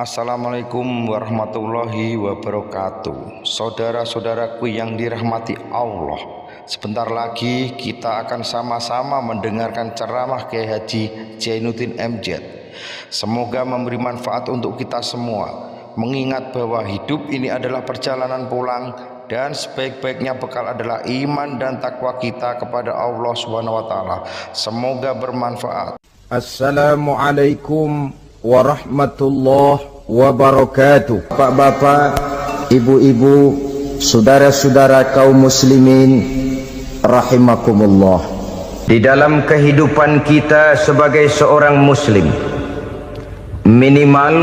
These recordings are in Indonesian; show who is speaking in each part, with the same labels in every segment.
Speaker 1: Assalamualaikum warahmatullahi wabarakatuh. Saudara-saudaraku yang dirahmati Allah, sebentar lagi kita akan sama-sama mendengarkan ceramah Kiai Haji Zainuddin MZ. Semoga memberi manfaat untuk kita semua, mengingat bahwa hidup ini adalah perjalanan pulang dan sebaik-baiknya bekal adalah iman dan takwa kita kepada Allah SWT. Semoga bermanfaat.
Speaker 2: Assalamualaikum warahmatullahi wabarakatuh. Bapak-bapak, ibu-ibu, saudara-saudara kaum muslimin rahimakumullah. Di dalam kehidupan kita sebagai seorang muslim, minimal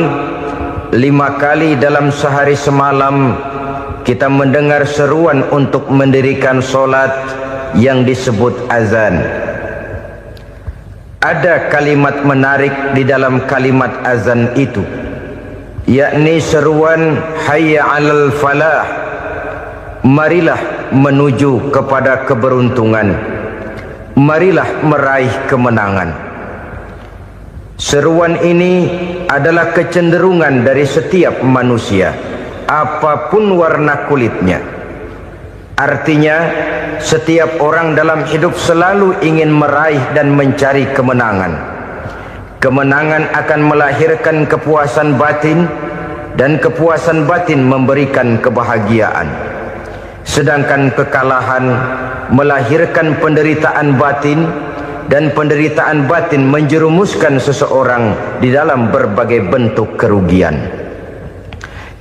Speaker 2: 5 kali dalam sehari semalam kita mendengar seruan untuk mendirikan solat yang disebut azan. Ada kalimat menarik di dalam kalimat azan itu, yakni seruan hayya 'alal falah, marilah menuju kepada keberuntungan, marilah meraih kemenangan. Seruan ini adalah kecenderungan dari setiap manusia, apapun warna kulitnya. Artinya setiap orang dalam hidup selalu ingin meraih dan mencari kemenangan. Kemenangan akan melahirkan kepuasan batin, dan kepuasan batin memberikan kebahagiaan. Sedangkan kekalahan melahirkan penderitaan batin, dan penderitaan batin menjerumuskan seseorang di dalam berbagai bentuk kerugian.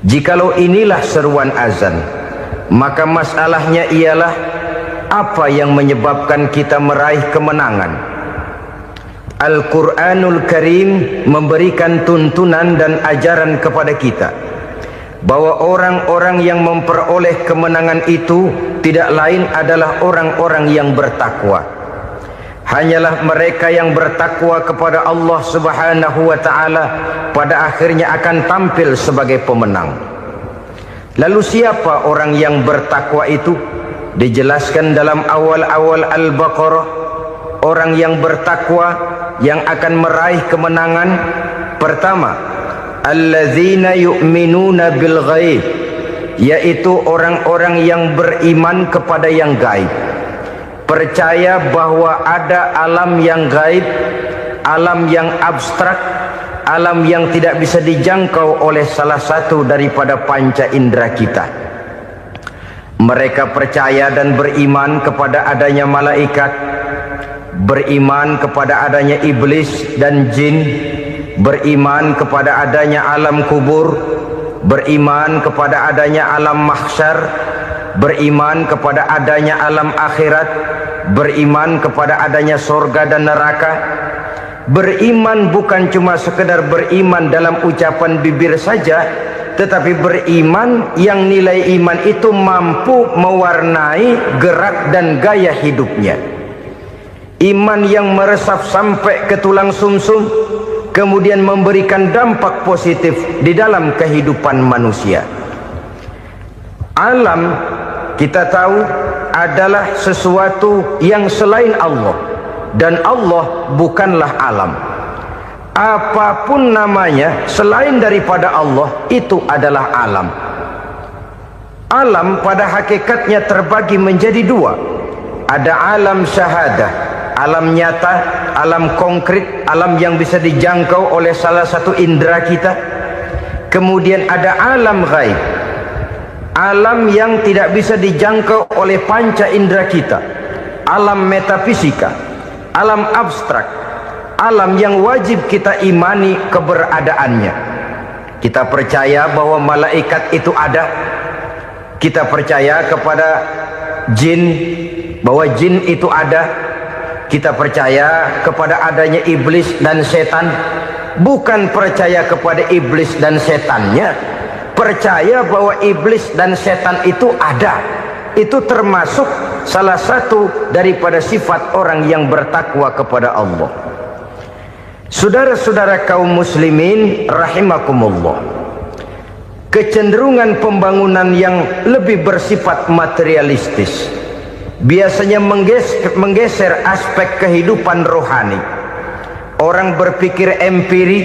Speaker 2: Jikalau inilah seruan azan, maka masalahnya ialah apa yang menyebabkan kita meraih kemenangan. Al-Quranul Karim memberikan tuntunan dan ajaran kepada kita bahwa orang-orang yang memperoleh kemenangan itu tidak lain adalah orang-orang yang bertakwa. Hanyalah mereka yang bertakwa kepada Allah Subhanahu wa ta'ala pada akhirnya akan tampil sebagai pemenang. Lalu siapa orang yang bertakwa itu? Dijelaskan dalam awal-awal Al-Baqarah, orang yang bertakwa yang akan meraih kemenangan. Pertama, alladzina yu'minuna bil ghaib, yaitu orang-orang yang beriman kepada yang gaib, percaya bahwa ada alam yang gaib, alam yang abstrak, alam yang tidak bisa dijangkau oleh salah satu daripada panca indera kita. Mereka percaya dan beriman kepada adanya malaikat, beriman kepada adanya iblis dan jin, beriman kepada adanya alam kubur, beriman kepada adanya alam mahsyar, beriman kepada adanya alam akhirat, beriman kepada adanya surga dan neraka. Beriman bukan cuma sekedar beriman dalam ucapan bibir saja, tetapi beriman yang nilai iman itu mampu mewarnai gerak dan gaya hidupnya. Iman yang meresap sampai ke tulang sumsum, kemudian memberikan dampak positif di dalam kehidupan manusia. Alam, kita tahu, adalah sesuatu yang selain Allah, dan Allah bukanlah alam. Apapun namanya selain daripada Allah itu adalah alam. Alam pada hakikatnya terbagi menjadi dua. Ada alam syahadah, alam nyata, alam konkret, alam yang bisa dijangkau oleh salah satu indera kita. Kemudian ada alam ghaib, alam yang tidak bisa dijangkau oleh panca indera kita, alam metafisika, alam abstrak, alam yang wajib kita imani keberadaannya. Kita percaya bahwa malaikat itu ada, kita percaya kepada jin, bahwa jin itu ada, kita percaya kepada adanya iblis dan setan. Bukan percaya kepada iblis dan setannya, percaya bahwa iblis dan setan itu ada. Itu termasuk salah satu daripada sifat orang yang bertakwa kepada Allah. Saudara-saudara kaum muslimin rahimakumullah, kecenderungan pembangunan yang lebih bersifat materialistis biasanya menggeser aspek kehidupan rohani. orang berpikir empiri,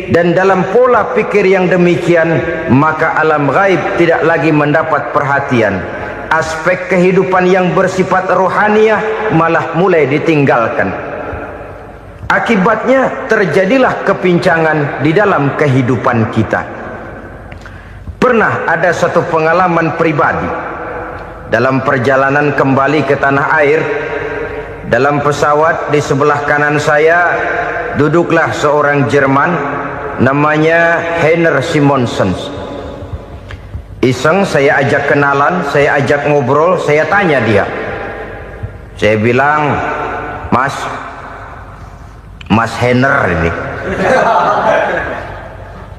Speaker 2: dan dalam pola pikir yang demikian, maka alam gaib tidak lagi mendapat perhatian. Aspek kehidupan yang bersifat rohaniah malah mulai ditinggalkan. Akibatnya terjadilah kepincangan di dalam kehidupan kita. Pernah ada satu pengalaman pribadi dalam perjalanan kembali ke tanah air. Dalam pesawat di sebelah kanan saya duduklah seorang Jerman namanya Heiner Simonsen. Iseng saya ajak kenalan, saya ajak ngobrol, saya tanya dia. Saya bilang, Mas Heiner ini,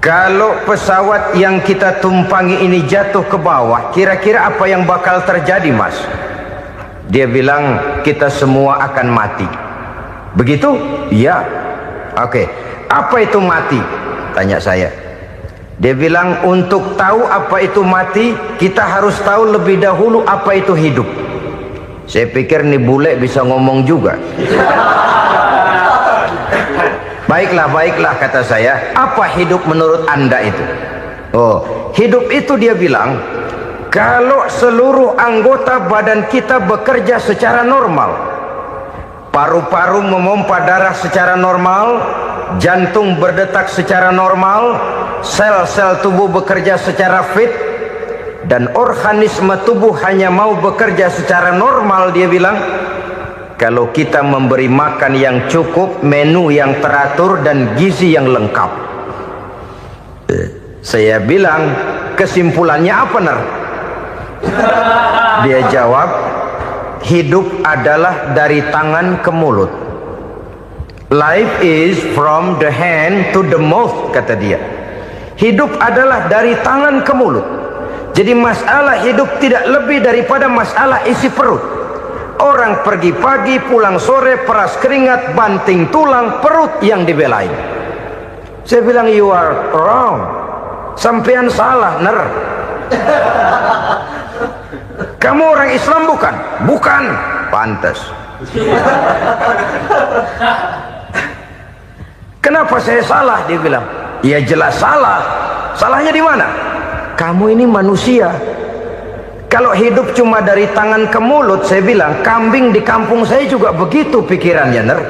Speaker 2: kalau pesawat yang kita tumpangi ini jatuh ke bawah, kira-kira apa yang bakal terjadi, Mas? Dia bilang, kita semua akan mati. Begitu? Iya. Oke. Apa itu mati? Tanya saya. Dia bilang, untuk tahu apa itu mati, kita harus tahu lebih dahulu apa itu hidup. Saya pikir nih bule bisa ngomong juga. Baiklah kata saya. Apa hidup menurut Anda itu? Oh, hidup itu dia bilang, kalau seluruh anggota badan kita bekerja secara normal, paru-paru memompa darah secara normal, jantung berdetak secara normal, sel-sel tubuh bekerja secara fit, dan organisme tubuh hanya mau bekerja secara normal, dia bilang, kalau kita memberi makan yang cukup, menu yang teratur, dan gizi yang lengkap. Saya bilang, kesimpulannya apa, Ner? Dia jawab, hidup adalah dari tangan ke mulut. Life is from the hand to the mouth, kata dia. Hidup adalah dari tangan ke mulut. Jadi masalah hidup tidak lebih daripada masalah isi perut. Orang pergi pagi, pulang sore, peras keringat, banting tulang, perut yang dibelain. Saya bilang, you are wrong. Sampean salah, Ner. Kamu orang Islam bukan? Bukan. Pantas. Kenapa saya salah? Dia bilang, ya jelas salah. Salahnya di mana? Kamu ini manusia. Kalau hidup cuma dari tangan ke mulut, saya bilang, kambing di kampung saya juga begitu pikirannya, Ner.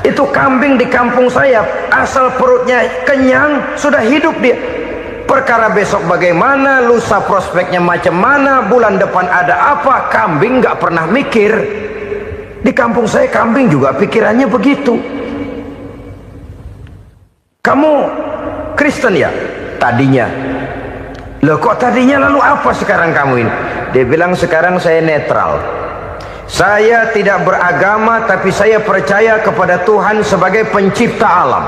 Speaker 2: Itu kambing di kampung saya, asal perutnya kenyang, sudah hidup dia. Perkara besok bagaimana, lusa prospeknya macam mana, bulan depan ada apa, kambing nggak pernah mikir. Di kampung saya kambing juga pikirannya begitu. Kamu Kristen ya? Tadinya. Loh kok tadinya, lalu apa sekarang kamu ini? Dia bilang, sekarang saya netral. Saya tidak beragama, tapi saya percaya kepada Tuhan sebagai pencipta alam.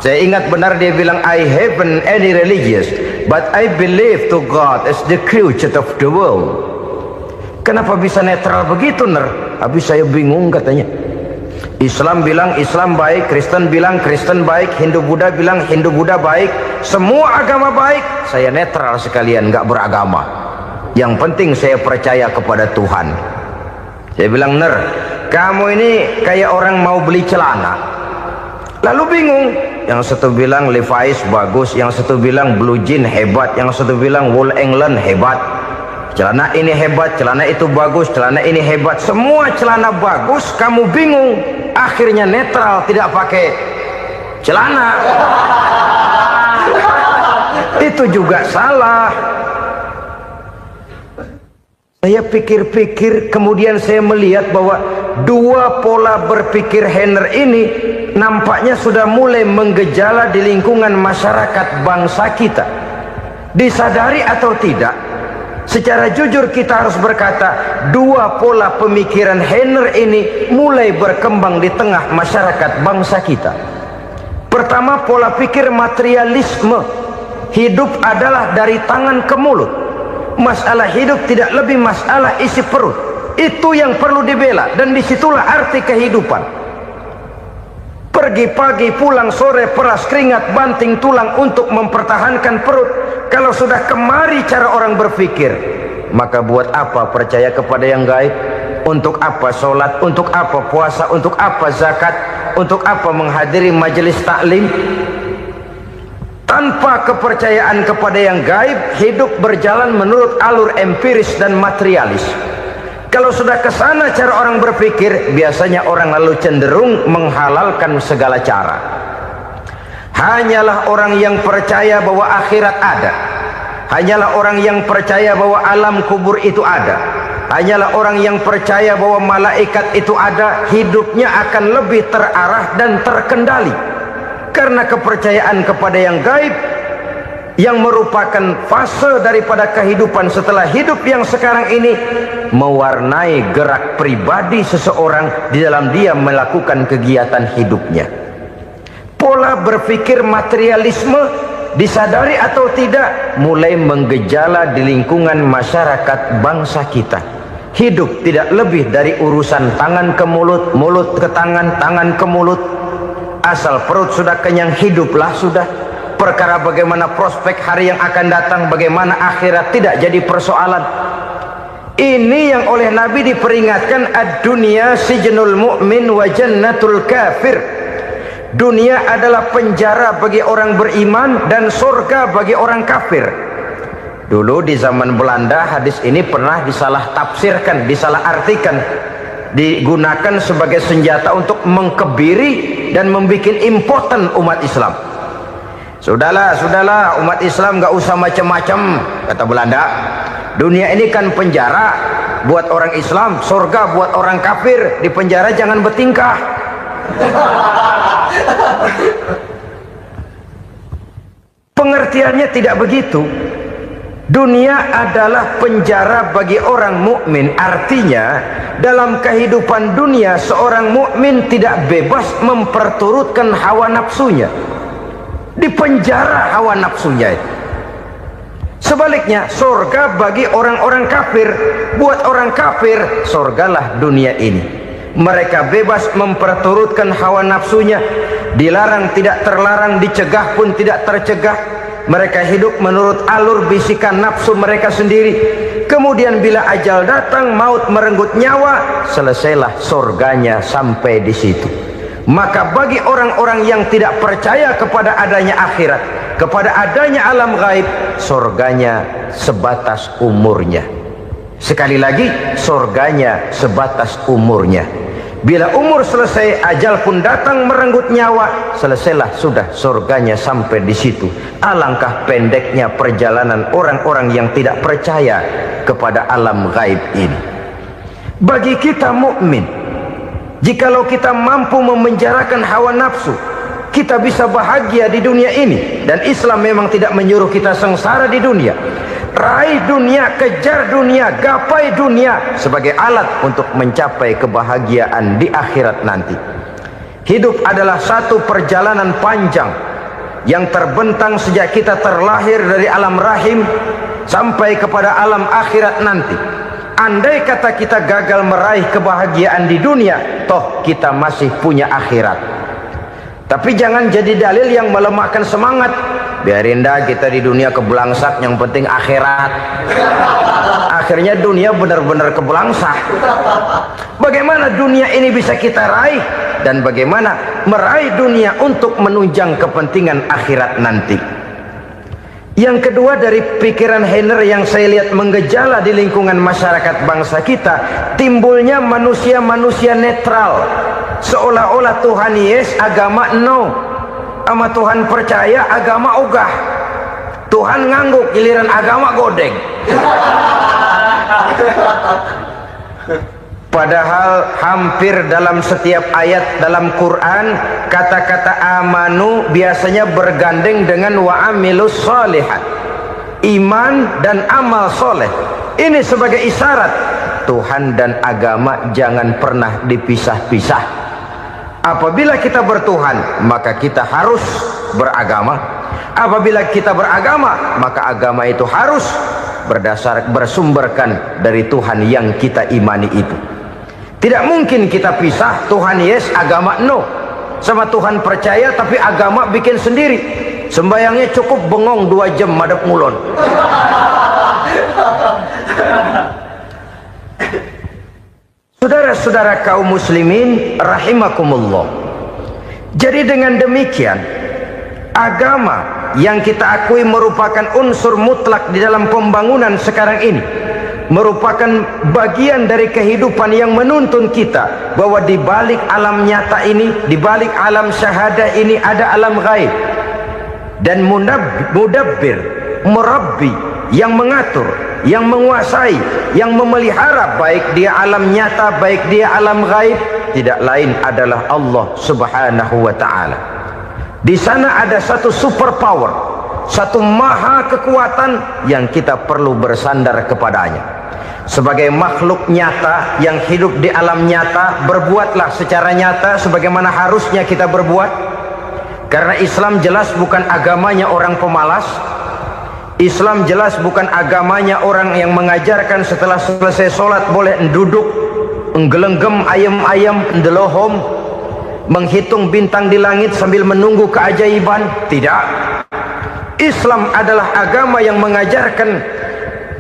Speaker 2: Saya ingat benar dia bilang, I haven't any religious, but I believe to God as the creator of the world. Kenapa bisa netral begitu, Ner? Habis saya bingung katanya. Islam bilang Islam baik, Kristen bilang Kristen baik, Hindu Buddha bilang Hindu Buddha baik, semua agama baik. Saya netral sekalian, nggak beragama. Yang penting saya percaya kepada Tuhan. Saya bilang, Ner, kamu ini kayak orang mau beli celana, lalu bingung. Yang satu bilang Levi's bagus, yang satu bilang Blue Jean hebat, yang satu bilang Wool England hebat. Celana ini hebat, celana itu bagus, celana ini hebat, semua celana bagus, kamu bingung. Akhirnya netral, tidak pakai celana. Itu juga salah. Saya pikir-pikir, kemudian saya melihat bahwa dua pola berpikir Heiner ini nampaknya sudah mulai menggejala di lingkungan masyarakat bangsa kita. Disadari atau tidak, secara jujur kita harus berkata, dua pola pemikiran Heiner ini mulai berkembang di tengah masyarakat bangsa kita. Pertama, pola pikir materialisme. Hidup adalah dari tangan ke mulut. Masalah hidup tidak lebih masalah isi perut. Itu yang perlu dibela, dan disitulah arti kehidupan. Pergi pagi, pulang sore, peras keringat, banting tulang untuk mempertahankan perut. Kalau sudah kemari cara orang berpikir, maka buat apa percaya kepada yang gaib? untuk apa sholat, untuk apa puasa, untuk apa zakat, untuk apa menghadiri majelis taklim? Tanpa kepercayaan kepada yang gaib, hidup berjalan menurut alur empiris dan materialis. Kalau sudah ke sana cara orang berpikir, biasanya orang lalu cenderung menghalalkan segala cara. Hanyalah orang yang percaya bahwa akhirat ada, hanyalah orang yang percaya bahwa alam kubur itu ada, hanyalah orang yang percaya bahwa malaikat itu ada, hidupnya akan lebih terarah dan terkendali. Karena kepercayaan kepada yang gaib, yang merupakan fase daripada kehidupan setelah hidup yang sekarang ini, mewarnai gerak pribadi seseorang di dalam dia melakukan kegiatan hidupnya. Pola berpikir materialisme, disadari atau tidak, mulai menggejala di lingkungan masyarakat bangsa kita. Hidup tidak lebih dari urusan tangan ke mulut, mulut ke tangan, tangan ke mulut. Asal perut sudah kenyang, hiduplah sudah. Perkara bagaimana prospek hari yang akan datang, bagaimana akhirat, tidak jadi persoalan. Ini yang oleh Nabi diperingatkan, ad-dunya sijnul mu'min wa jannatul kafir. Dunia adalah penjara bagi orang beriman dan surga bagi orang kafir. Dulu di zaman Belanda hadis ini pernah disalah tafsirkan, disalah artikan, digunakan sebagai senjata untuk mengkebiri dan membuat impoten umat Islam. Sudahlah umat Islam gak usah macam-macam, kata Belanda. Dunia ini kan penjara buat orang Islam, surga buat orang kafir. Di penjara jangan bertingkah. Pengertiannya tidak begitu. Dunia adalah penjara bagi orang mukmin. Artinya dalam kehidupan dunia seorang mukmin tidak bebas memperturutkan hawa nafsunya. Dipenjara hawa nafsunya. Sebaliknya surga bagi orang-orang kafir. Buat orang kafir surgalah dunia ini. Mereka bebas memperturutkan hawa nafsunya, dilarang tidak terlarang, dicegah pun tidak tercegah. Mereka hidup menurut alur bisikan nafsu mereka sendiri. Kemudian bila ajal datang, maut merenggut nyawa, selesailah surganya sampai di situ. Maka bagi orang-orang yang tidak percaya kepada adanya akhirat, kepada adanya alam gaib, surganya sebatas umurnya. Sekali lagi, surganya sebatas umurnya. Bila umur selesai, ajal pun datang merenggut nyawa, selesailah sudah surganya sampai di situ. Alangkah pendeknya perjalanan orang-orang yang tidak percaya kepada alam gaib ini. Bagi kita mukmin, jikalau kita mampu memenjarakan hawa nafsu, kita bisa bahagia di dunia ini. Dan Islam memang tidak menyuruh kita sengsara di dunia. Raih dunia, kejar dunia, gapai dunia sebagai alat untuk mencapai kebahagiaan di akhirat nanti. Hidup adalah satu perjalanan panjang yang terbentang sejak kita terlahir dari alam rahim sampai kepada alam akhirat nanti. Andai kata kita gagal meraih kebahagiaan di dunia, toh kita masih punya akhirat. Tapi jangan jadi dalil yang melemahkan semangat. Biarin dah kita di dunia kebelangsak, yang penting akhirat. Akhirnya dunia benar-benar kebelangsak. Bagaimana dunia ini bisa kita raih, dan bagaimana meraih dunia untuk menunjang kepentingan akhirat nanti. Yang kedua, dari pikiran Heiner yang saya lihat menggejala di lingkungan masyarakat bangsa kita, timbulnya manusia-manusia netral. Seolah-olah Tuhan yes, agama no. Sama Tuhan percaya, agama ogah. Tuhan ngangguk, giliran agama godeng. Padahal hampir dalam setiap ayat dalam Quran, kata-kata amanu biasanya bergandeng dengan wa amilus sholihat. Iman dan amal soleh. Ini sebagai isyarat Tuhan dan agama jangan pernah dipisah-pisah. Apabila kita bertuhan, maka kita harus beragama. Apabila kita beragama, maka agama itu harus bersumberkan dari Tuhan yang kita imani itu. Tidak mungkin kita pisah, Tuhan yes, agama no. Sama Tuhan percaya tapi agama bikin sendiri. Sembayangnya cukup bengong 2 jam madep ngulon. Saudara-saudara kaum muslimin rahimakumullah. Jadi dengan demikian, agama yang kita akui merupakan unsur mutlak di dalam pembangunan sekarang ini, merupakan bagian dari kehidupan yang menuntun kita bahwa di balik alam nyata ini, di balik alam syahadah ini ada alam gaib. Dan mudabbir, murabbi, yang mengatur, yang menguasai, yang memelihara, baik dia alam nyata, baik dia alam gaib, tidak lain adalah Allah Subhanahu wa ta'ala. Di sana ada satu super power, satu maha kekuatan yang kita perlu bersandar kepadanya. Sebagai makhluk nyata yang hidup di alam nyata, berbuatlah secara nyata sebagaimana harusnya kita berbuat. Karena Islam jelas bukan agamanya orang pemalas. Islam jelas bukan agamanya orang yang mengajarkan setelah selesai sholat boleh duduk, nggelenggem ayam-ayam, ndelohom, menghitung bintang di langit sambil menunggu keajaiban. Tidak. Islam adalah agama yang mengajarkan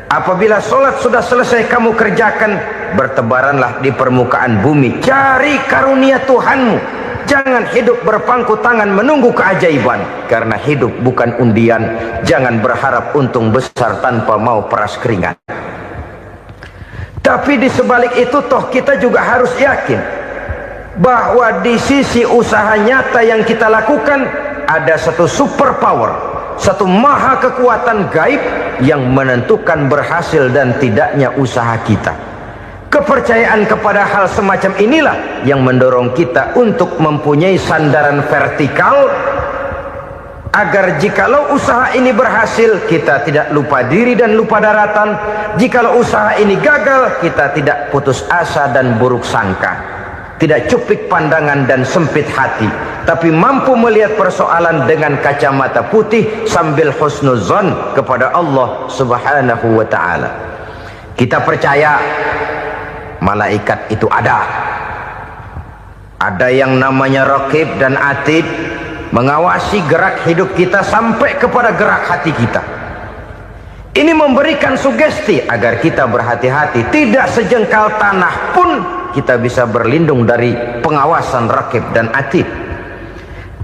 Speaker 2: apabila sholat sudah selesai kamu kerjakan, bertebaranlah di permukaan bumi, cari karunia Tuhanmu. Jangan hidup berpangku tangan menunggu keajaiban, karena hidup bukan undian. Jangan berharap untung besar tanpa mau peras keringat. Tapi di sebalik itu toh kita juga harus yakin bahwa di sisi usaha nyata yang kita lakukan ada satu super power, satu maha kekuatan gaib yang menentukan berhasil dan tidaknya usaha kita. Kepercayaan kepada hal semacam inilah yang mendorong kita untuk mempunyai sandaran vertikal, agar jikalau usaha ini berhasil, kita tidak lupa diri dan lupa daratan. Jikalau usaha ini gagal, kita tidak putus asa dan buruk sangka, tidak cupik pandangan dan sempit hati, tapi mampu melihat persoalan dengan kacamata putih sambil husnuzon kepada Allah Subhanahu wa ta'ala. Kita percaya malaikat itu ada yang namanya raqib dan atid, mengawasi gerak hidup kita sampai kepada gerak hati kita. Ini memberikan sugesti agar kita berhati-hati, tidak sejengkal tanah pun kita bisa berlindung dari pengawasan raqib dan atid.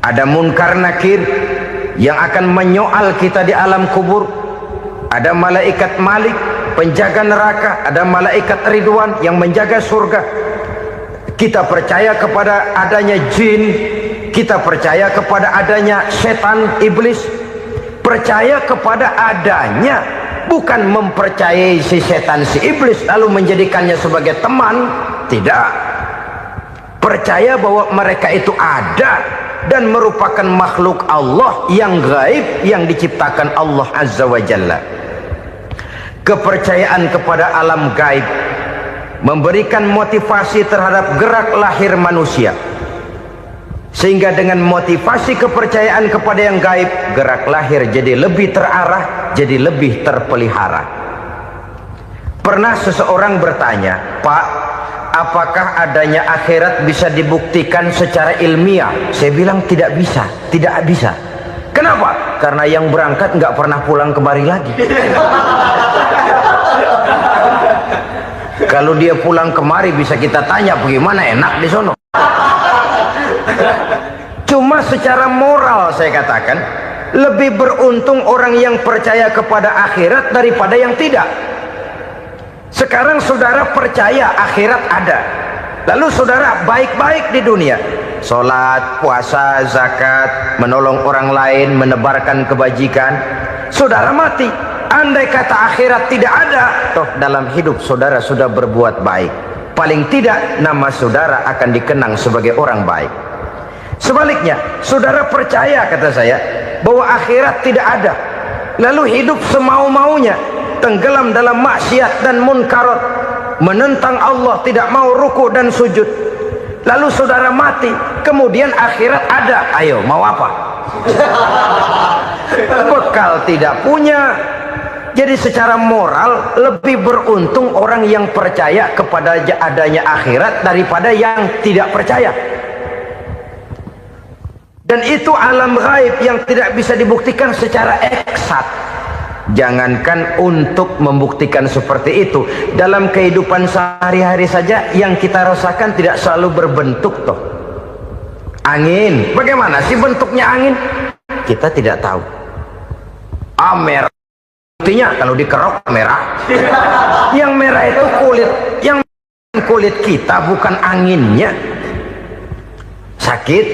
Speaker 2: Ada munkar nakir yang akan menyoal kita di alam kubur. Ada malaikat Malik, penjaga neraka. Ada malaikat Ridwan yang menjaga surga. Kita percaya kepada adanya jin, kita percaya kepada adanya setan, iblis. Percaya kepada adanya, bukan mempercayai si setan, si iblis lalu menjadikannya sebagai teman. Tidak. Percaya bahwa mereka itu ada dan merupakan makhluk Allah yang gaib, yang diciptakan Allah Azza wa Jalla. Kepercayaan kepada alam gaib memberikan motivasi terhadap gerak lahir manusia, sehingga dengan motivasi kepercayaan kepada yang gaib, gerak lahir jadi lebih terarah, jadi lebih terpelihara. Pernah seseorang bertanya, "Pak, apakah adanya akhirat bisa dibuktikan secara ilmiah?" Saya bilang tidak bisa, tidak bisa. Kenapa? Karena yang berangkat nggak pernah pulang kembali lagi. Kalau dia pulang kemari bisa kita tanya bagaimana enak di sono. Cuma secara moral saya katakan, lebih beruntung orang yang percaya kepada akhirat daripada yang tidak. Sekarang saudara percaya akhirat ada, lalu saudara baik-baik di dunia, sholat, puasa, zakat, menolong orang lain, menebarkan kebajikan. Saudara mati, andai kata akhirat tidak ada, toh dalam hidup saudara sudah berbuat baik, paling tidak nama saudara akan dikenang sebagai orang baik. Sebaliknya, saudara percaya, kata saya, bahwa akhirat tidak ada, lalu hidup semau-maunya, tenggelam dalam maksiat dan munkarat, menentang Allah, tidak mau ruku dan sujud, lalu saudara mati, kemudian akhirat ada, ayo mau apa? Bekal tidak punya. Jadi secara moral lebih beruntung orang yang percaya kepada adanya akhirat daripada yang tidak percaya. Dan itu alam gaib yang tidak bisa dibuktikan secara eksat. Jangankan untuk membuktikan seperti itu, dalam kehidupan sehari-hari saja yang kita rasakan tidak selalu berbentuk toh. Angin, bagaimana sih bentuknya angin? Kita tidak tahu. Merah, buktinya kalau dikerok merah. Yang merah itu kulit, yang kulit kita bukan anginnya. Sakit,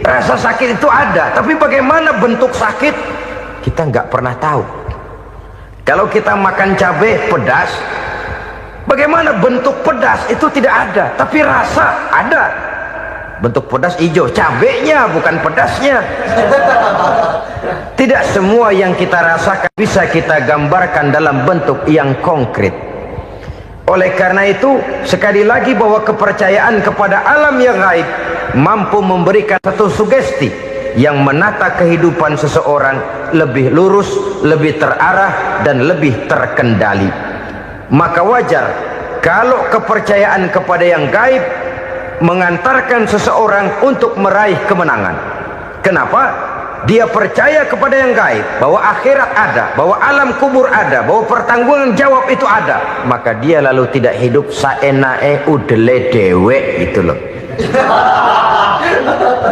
Speaker 2: rasa sakit itu ada, tapi bagaimana bentuk sakit kita nggak pernah tahu. Kalau kita makan cabai pedas, bagaimana bentuk pedas itu tidak ada, tapi rasa ada. Bentuk pedas hijau, cabenya bukan pedasnya. Tidak semua yang kita rasakan bisa kita gambarkan dalam bentuk yang konkret. Oleh karena itu, sekali lagi bahwa kepercayaan kepada alam yang gaib mampu memberikan satu sugesti yang menata kehidupan seseorang lebih lurus, lebih terarah, dan lebih terkendali. Maka wajar kalau kepercayaan kepada yang gaib mengantarkan seseorang untuk meraih kemenangan. Kenapa? Dia percaya kepada yang gaib, bahwa akhirat ada, bahwa alam kubur ada, bahwa pertanggungan jawab itu ada. Maka dia lalu tidak hidup saenae udele dewe, gitu loh.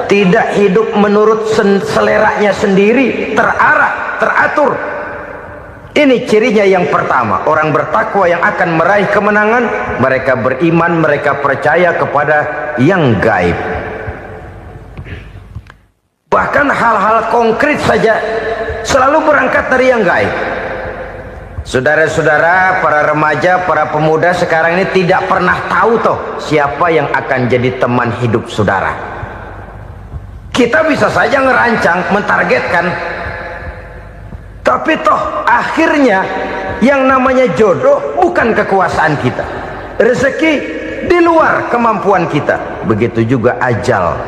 Speaker 2: Tidak hidup menurut seleranya sendiri, terarah, teratur. Ini cirinya yang pertama. Orang bertakwa yang akan meraih kemenangan, mereka beriman, mereka percaya kepada yang gaib. Bahkan hal-hal konkret saja selalu berangkat dari yang gaib. Saudara-saudara, para remaja, para pemuda sekarang ini tidak pernah tahu toh siapa yang akan jadi teman hidup saudara. Kita bisa saja ngerancang, mentargetkan, tapi toh akhirnya yang namanya jodoh bukan kekuasaan kita. Rezeki di luar kemampuan kita. Begitu juga ajal,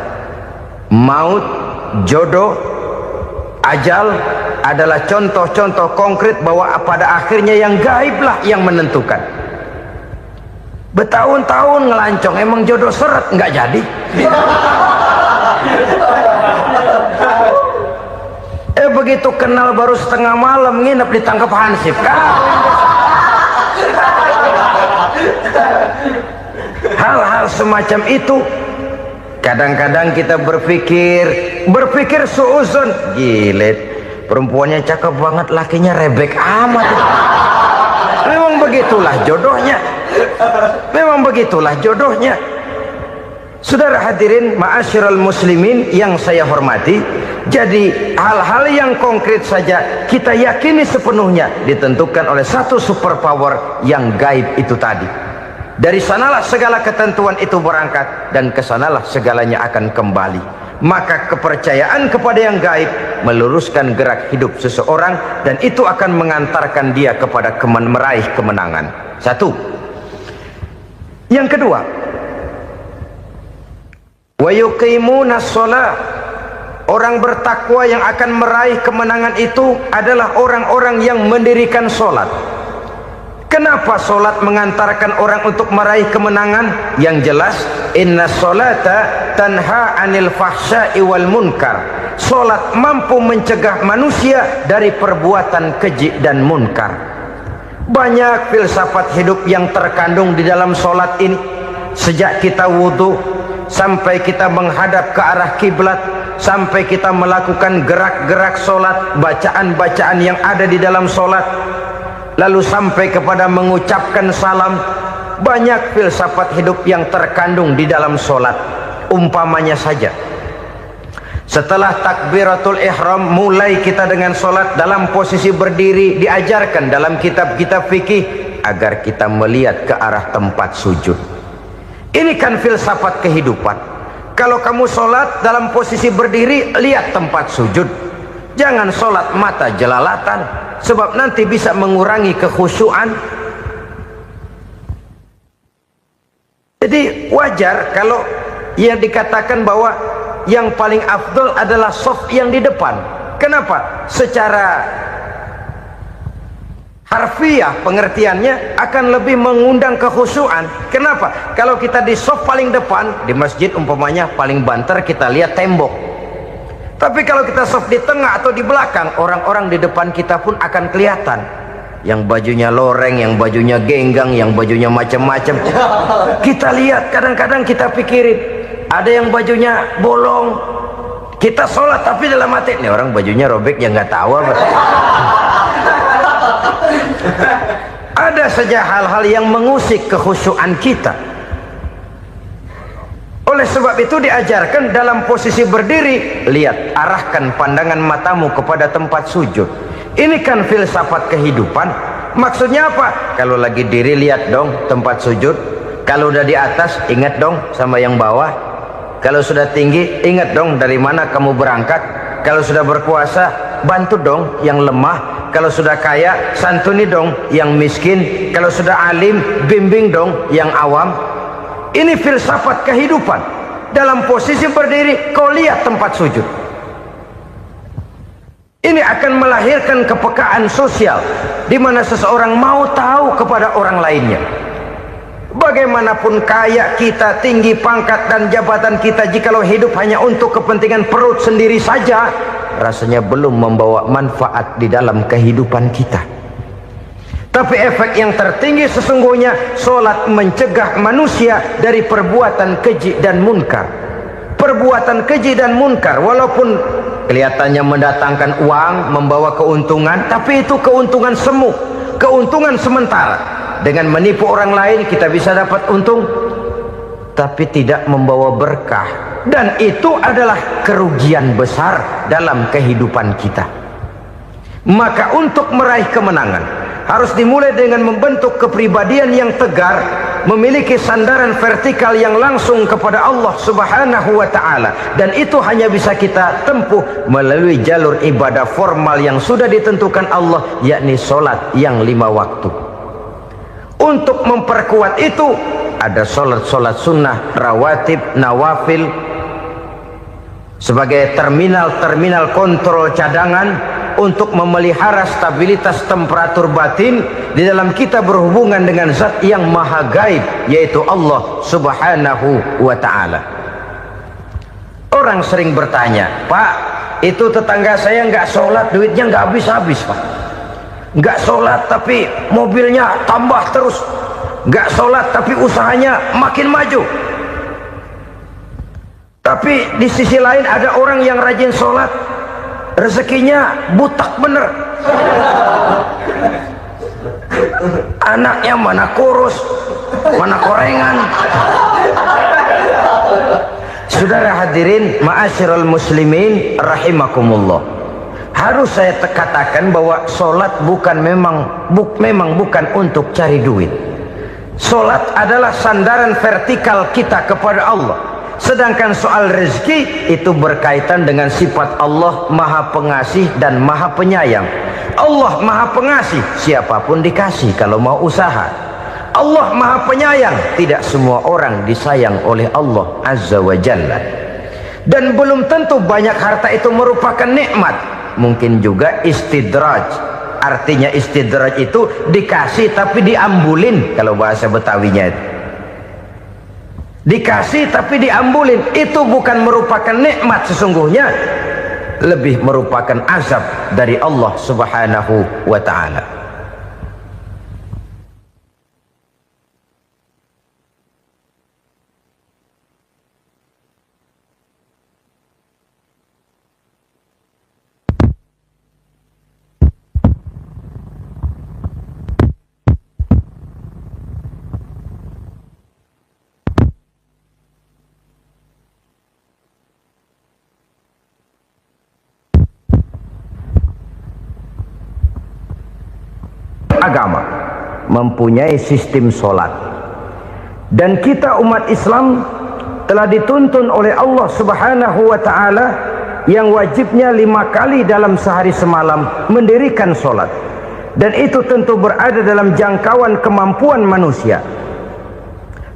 Speaker 2: maut, jodoh, ajal adalah contoh-contoh konkret bahwa pada akhirnya yang gaiblah yang menentukan. Bertahun-tahun ngelancong, emang jodoh seret nggak jadi. Begitu kenal baru setengah malam nginep ditangkap hansip kan. Hal-hal semacam itu kadang-kadang kita berpikir suuzon, gile, perempuannya cakep banget, lakinya rebek amat. Memang begitulah jodohnya. Memang begitulah jodohnya. Saudara hadirin ma'asyiral muslimin yang saya hormati, jadi hal-hal yang konkret saja kita yakini sepenuhnya ditentukan oleh satu superpower yang gaib itu tadi. Dari sanalah segala ketentuan itu berangkat dan kesanalah segalanya akan kembali. Maka kepercayaan kepada yang gaib meluruskan gerak hidup seseorang dan itu akan mengantarkan dia kepada meraih kemenangan. Satu. Yang kedua, wa yuqimuna shalah. Orang bertakwa yang akan meraih kemenangan itu adalah orang-orang yang mendirikan sholat. Kenapa sholat mengantarkan orang untuk meraih kemenangan? Yang jelas, inna sholata tanha anil fahsya'i wal munkar. Sholat mampu mencegah manusia dari perbuatan keji dan munkar. Banyak filsafat hidup yang terkandung di dalam sholat ini. Sejak kita wudhu sampai kita menghadap ke arah kiblat, sampai kita melakukan gerak-gerak sholat, bacaan-bacaan yang ada di dalam sholat, lalu sampai kepada mengucapkan salam. Banyak filsafat hidup yang terkandung di dalam sholat. Umpamanya saja, setelah takbiratul ihram mulai kita dengan sholat dalam posisi berdiri, diajarkan dalam kitab-kitab fikih agar kita melihat ke arah tempat sujud. Ini kan filsafat kehidupan. Kalau kamu sholat dalam posisi berdiri, lihat tempat sujud. Jangan sholat mata jelalatan, sebab nanti bisa mengurangi kekhusyuan. Jadi wajar kalau yang dikatakan bahwa yang paling afdol adalah shaf yang di depan. Kenapa? Secara harfiah pengertiannya akan lebih mengundang kekhusyuan. Kenapa? Kalau kita di shaf paling depan di masjid umpamanya paling banter kita lihat tembok. Tapi kalau kita soft di tengah atau di belakang, orang-orang di depan kita pun akan kelihatan. Yang bajunya loreng, yang bajunya genggang, yang bajunya macam-macam. Kita lihat, kadang-kadang kita pikirin, ada yang bajunya bolong. Kita sholat tapi dalam hati, nih orang bajunya robek, yang nggak tahu apa. Ada saja hal-hal yang mengusik kekhusyuan kita. Oleh sebab itu diajarkan dalam posisi berdiri, lihat, arahkan pandangan matamu kepada tempat sujud. Ini kan filsafat kehidupan. Maksudnya apa? Kalau lagi diri, lihat dong tempat sujud. Kalau udah di atas, ingat dong sama yang bawah. Kalau sudah tinggi, ingat dong dari mana kamu berangkat. Kalau sudah berkuasa, bantu dong yang lemah. Kalau sudah kaya, santuni dong yang miskin. Kalau sudah alim, bimbing dong yang awam. Ini filsafat kehidupan. Dalam posisi berdiri, kau lihat tempat sujud. Ini akan melahirkan kepekaan sosial, di mana seseorang mau tahu kepada orang lainnya. Bagaimanapun kaya kita, tinggi pangkat dan jabatan kita, jikalau hidup hanya untuk kepentingan perut sendiri saja, rasanya belum membawa manfaat di dalam kehidupan kita. Tapi efek yang tertinggi sesungguhnya, solat mencegah manusia dari perbuatan keji dan munkar. Perbuatan keji dan munkar, walaupun kelihatannya mendatangkan uang, membawa keuntungan, tapi itu keuntungan semu, keuntungan sementara. Dengan menipu orang lain kita bisa dapat untung, tapi tidak membawa berkah. Dan itu adalah kerugian besar dalam kehidupan kita. Maka untuk meraih kemenangan, harus dimulai dengan membentuk kepribadian yang tegar, memiliki sandaran vertikal yang langsung kepada Allah Subhanahu wa ta'ala. Dan itu hanya bisa kita tempuh melalui jalur ibadah formal yang sudah ditentukan Allah, yakni solat yang 5 waktu. Untuk memperkuat itu, ada solat-solat sunnah, rawatib, nawafil, sebagai terminal-terminal kontrol cadangan untuk memelihara stabilitas temperatur batin di dalam kita berhubungan dengan zat yang maha gaib, yaitu Allah Subhanahu wa ta'ala. Orang sering bertanya, Pak, itu tetangga saya nggak sholat, duitnya nggak habis-habis, Pak. Nggak sholat tapi mobilnya tambah terus. Nggak sholat tapi usahanya makin maju. Tapi di sisi lain ada orang yang rajin sholat, rezekinya butak bener. Anaknya mana kurus, mana korengan. Saudara hadirin ma'asyiral muslimin rahimakumullah, harus saya katakan bahwa solat memang bukan untuk cari duit. Solat adalah sandaran vertikal kita kepada Allah. Sedangkan soal rezeki itu berkaitan dengan sifat Allah maha pengasih dan maha penyayang. Allah maha pengasih, siapapun dikasih kalau mau usaha. Allah maha penyayang, tidak semua orang disayang oleh Allah Azza wa Jalla. Dan belum tentu banyak harta itu merupakan nikmat. Mungkin juga istidraj. Artinya istidraj itu dikasih tapi diambulin, kalau bahasa Betawinya itu. Dikasih tapi diambulin, itu bukan merupakan nikmat sesungguhnya, lebih merupakan azab dari Allah Subhanahu wa ta'ala. Agama mempunyai sistem solat, dan kita umat Islam telah dituntun oleh Allah Subhanahu wa ta'ala yang wajibnya 5 kali dalam sehari semalam mendirikan solat, dan itu tentu berada dalam jangkauan kemampuan manusia.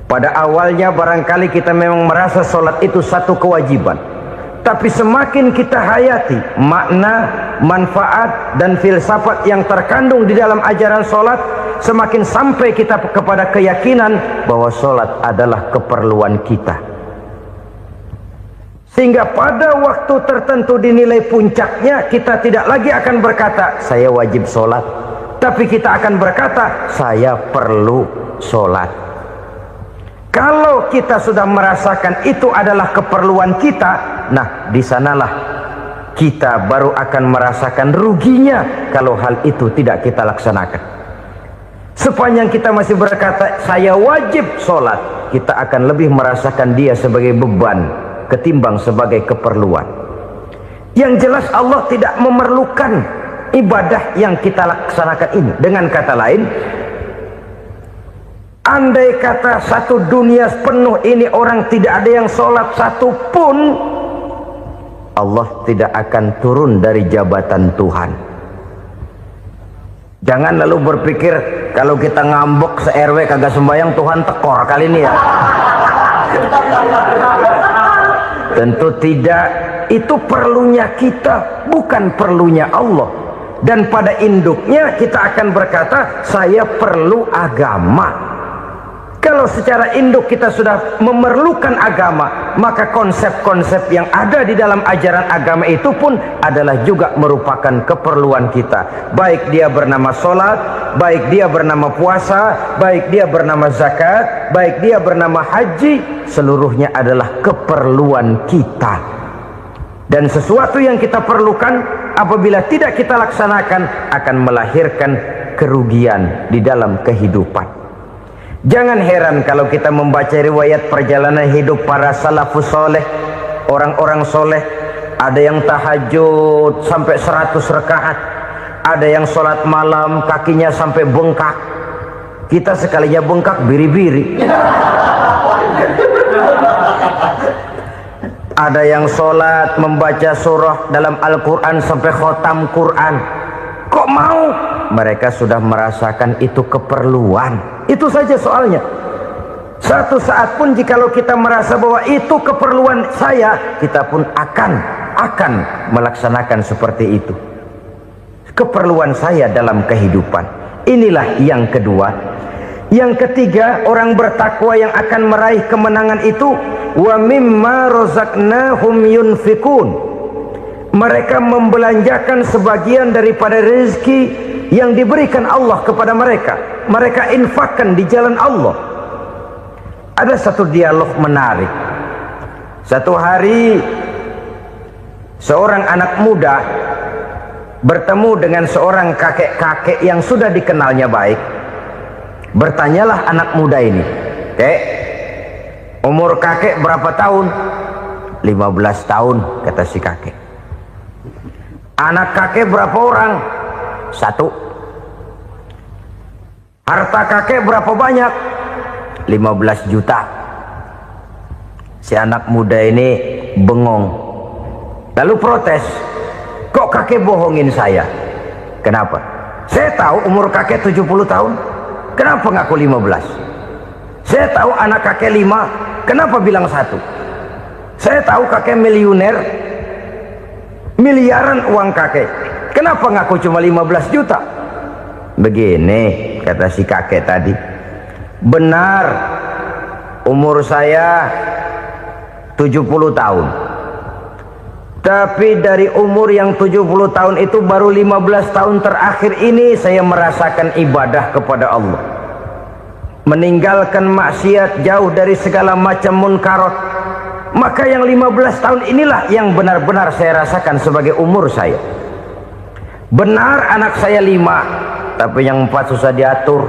Speaker 2: Pada awalnya barangkali kita memang merasa solat itu satu kewajiban, tapi semakin kita hayati makna, manfaat dan filsafat yang terkandung di dalam ajaran solat, semakin sampai kita kepada keyakinan bahwa solat adalah keperluan kita. Sehingga pada waktu tertentu dinilai puncaknya, kita tidak lagi akan berkata saya wajib sholat, tapi kita akan berkata saya perlu sholat. Kalau kita sudah merasakan itu adalah keperluan kita, nah di sanalah kita baru akan merasakan ruginya kalau hal itu tidak kita laksanakan. Sepanjang kita masih berkata saya wajib sholat, kita akan lebih merasakan dia sebagai beban ketimbang sebagai keperluan. Yang jelas Allah tidak memerlukan ibadah yang kita laksanakan ini. Dengan kata lain, andai kata satu dunia penuh ini orang tidak ada yang sholat satu pun, Allah tidak akan turun dari jabatan Tuhan. Jangan lalu berpikir kalau kita ngambek se-RW kagak sembahyang Tuhan tekor kali ini ya. Tentu tidak. Itu perlunya kita, bukan perlunya Allah. Dan pada induknya kita akan berkata saya perlu agama. Kalau secara induk kita sudah memerlukan agama, maka konsep-konsep yang ada di dalam ajaran agama itu pun adalah juga merupakan keperluan kita. Baik dia bernama sholat, baik dia bernama puasa, baik dia bernama zakat, baik dia bernama haji, seluruhnya adalah keperluan kita. Dan sesuatu yang kita perlukan apabila tidak kita laksanakan akan melahirkan kerugian di dalam kehidupan. Jangan heran kalau kita membaca riwayat perjalanan hidup para salafus soleh, orang-orang soleh. Ada yang tahajud sampai 100 rakaat, ada yang sholat malam kakinya sampai bengkak. Kita sekalinya bengkak biri-biri. Ada yang sholat membaca surah dalam Al-Quran sampai khotam Quran. Kok mau? Mereka sudah merasakan itu keperluan. Itu saja soalnya. Satu saat pun jikalau kita merasa bahwa itu keperluan saya, kita pun akan melaksanakan seperti itu. Keperluan saya dalam kehidupan. Inilah yang kedua. Yang ketiga, orang bertakwa yang akan meraih kemenangan itu, wa mimma razaqnahum yunfikun. Mereka membelanjakan sebagian daripada rezeki yang diberikan Allah kepada mereka. Mereka infakkan di jalan Allah. Ada satu dialog menarik. Satu hari seorang anak muda bertemu dengan seorang kakek-kakek yang sudah dikenalnya baik. Bertanyalah anak muda ini, "Kek, umur kakek berapa tahun?" 15 tahun, kata si kakek. Anak kakek berapa orang? 1. Harta kakek berapa banyak? 15 juta. Si anak muda ini bengong. Lalu protes, "Kok kakek bohongin saya?" "Kenapa?" "Saya tahu umur kakek 70 tahun. Kenapa ngaku 15? Saya tahu anak kakek 5. Kenapa bilang 1? Saya tahu kakek miliuner, miliaran uang kakek. Kenapa ngaku cuma 15 juta? Begini, kata si kakek tadi. Benar, umur saya 70 tahun. Tapi dari umur yang 70 tahun itu baru 15 tahun terakhir ini saya merasakan ibadah kepada Allah. Meninggalkan maksiat, jauh dari segala macam munkarat. Maka yang 15 tahun inilah yang benar-benar saya rasakan sebagai umur saya. Benar anak saya 5, tapi yang 4 susah diatur.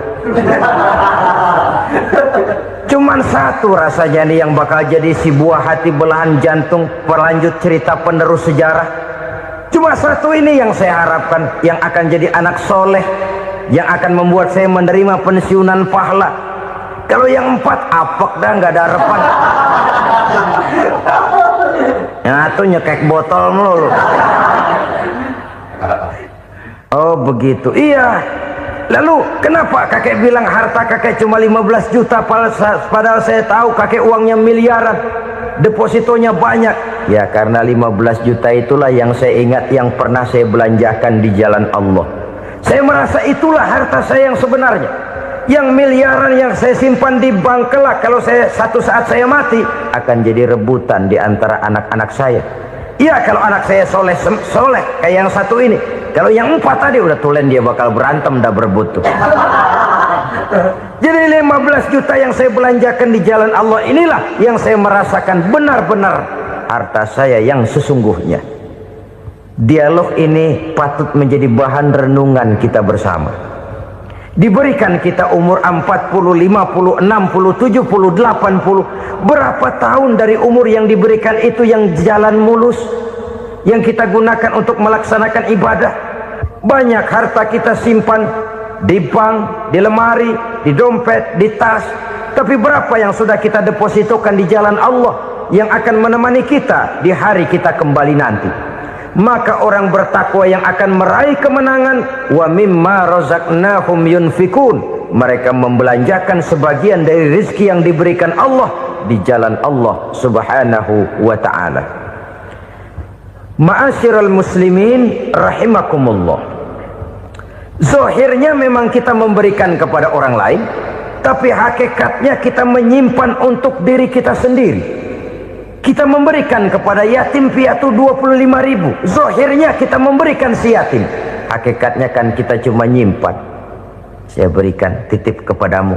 Speaker 2: Cuman 1 rasanya nih yang bakal jadi si buah hati belahan jantung, pelanjut cerita penerus sejarah. Cuma 1 ini yang saya harapkan, yang akan jadi anak soleh, yang akan membuat saya menerima pensiunan pahala. Kalau yang 4 apek dah, nggak ada harapan. Yang 1 nyekek botol mulu. Oh begitu, iya. Lalu kenapa kakek bilang harta kakek cuma 15 juta padahal saya tahu kakek uangnya miliaran, depositonya banyak? Ya karena 15 juta itulah yang saya ingat yang pernah saya belanjakan di jalan Allah. Saya merasa itulah harta saya yang sebenarnya. Yang miliaran yang saya simpan di bank kelak, kalau satu saat saya mati, akan jadi rebutan di antara anak-anak saya. Ya, kalau anak saya soleh kayak yang satu ini. Kalau yang 4 tadi udah tulen, dia bakal berantem, dah berebut tuh. Jadi 15 juta yang saya belanjakan di jalan Allah inilah yang saya merasakan benar-benar harta saya yang sesungguhnya. Dialog ini patut menjadi bahan renungan kita bersama. Diberikan kita umur 40, 50, 60, 70, 80. Berapa tahun dari umur yang diberikan itu yang jalan mulus, yang kita gunakan untuk melaksanakan ibadah? Banyak harta kita simpan di bank, di lemari, di dompet, di tas. Tapi berapa yang sudah kita depositokan di jalan Allah yang akan menemani kita di hari kita kembali nanti? Maka orang bertakwa yang akan meraih kemenangan, wa mimma razaqnahum yunfikun, mereka membelanjakan sebagian dari rezeki yang diberikan Allah di jalan Allah subhanahu wa ta'ala. Ma'asyiral muslimin rahimakumullah, zahirnya memang kita memberikan kepada orang lain, tapi hakikatnya kita menyimpan untuk diri kita sendiri. Kita memberikan kepada yatim piatu 25.000. Zahirnya kita memberikan si yatim, hakikatnya kan kita cuma nyimpan. Saya berikan, titip kepadamu,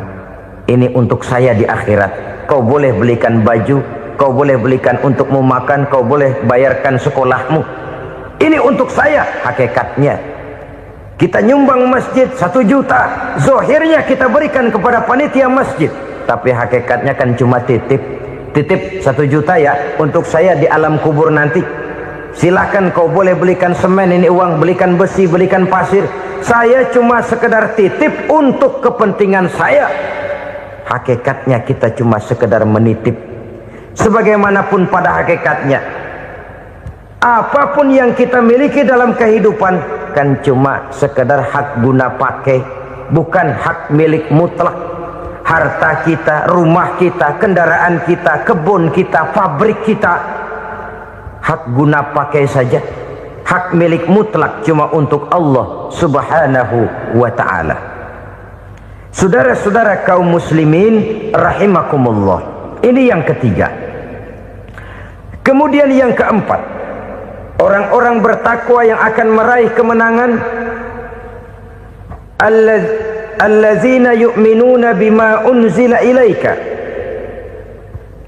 Speaker 2: ini untuk saya di akhirat. Kau boleh belikan baju, kau boleh belikan untukmu makan, kau boleh bayarkan sekolahmu. Ini untuk saya. Hakikatnya kita nyumbang masjid 1 juta, zahirnya kita berikan kepada panitia masjid, tapi hakikatnya kan cuma titip 1 juta ya, untuk saya di alam kubur nanti. Silahkan kau boleh belikan semen, ini uang, belikan besi, belikan pasir. Saya cuma sekedar titip untuk kepentingan saya. Hakikatnya kita cuma sekedar menitip. Sebagaimanapun pada hakikatnya, apapun yang kita miliki dalam kehidupan kan cuma sekedar hak guna pakai, bukan hak milik mutlak. Harta kita, rumah kita, kendaraan kita, kebun kita, pabrik kita, hak guna pakai saja. Hak milik mutlak cuma untuk Allah subhanahu wa ta'ala. Saudara-saudara kaum muslimin rahimakumullah, ini yang ketiga. Kemudian yang keempat, orang-orang bertakwa yang akan meraih kemenangan, allazina yu'minuna bima unzila ilaika,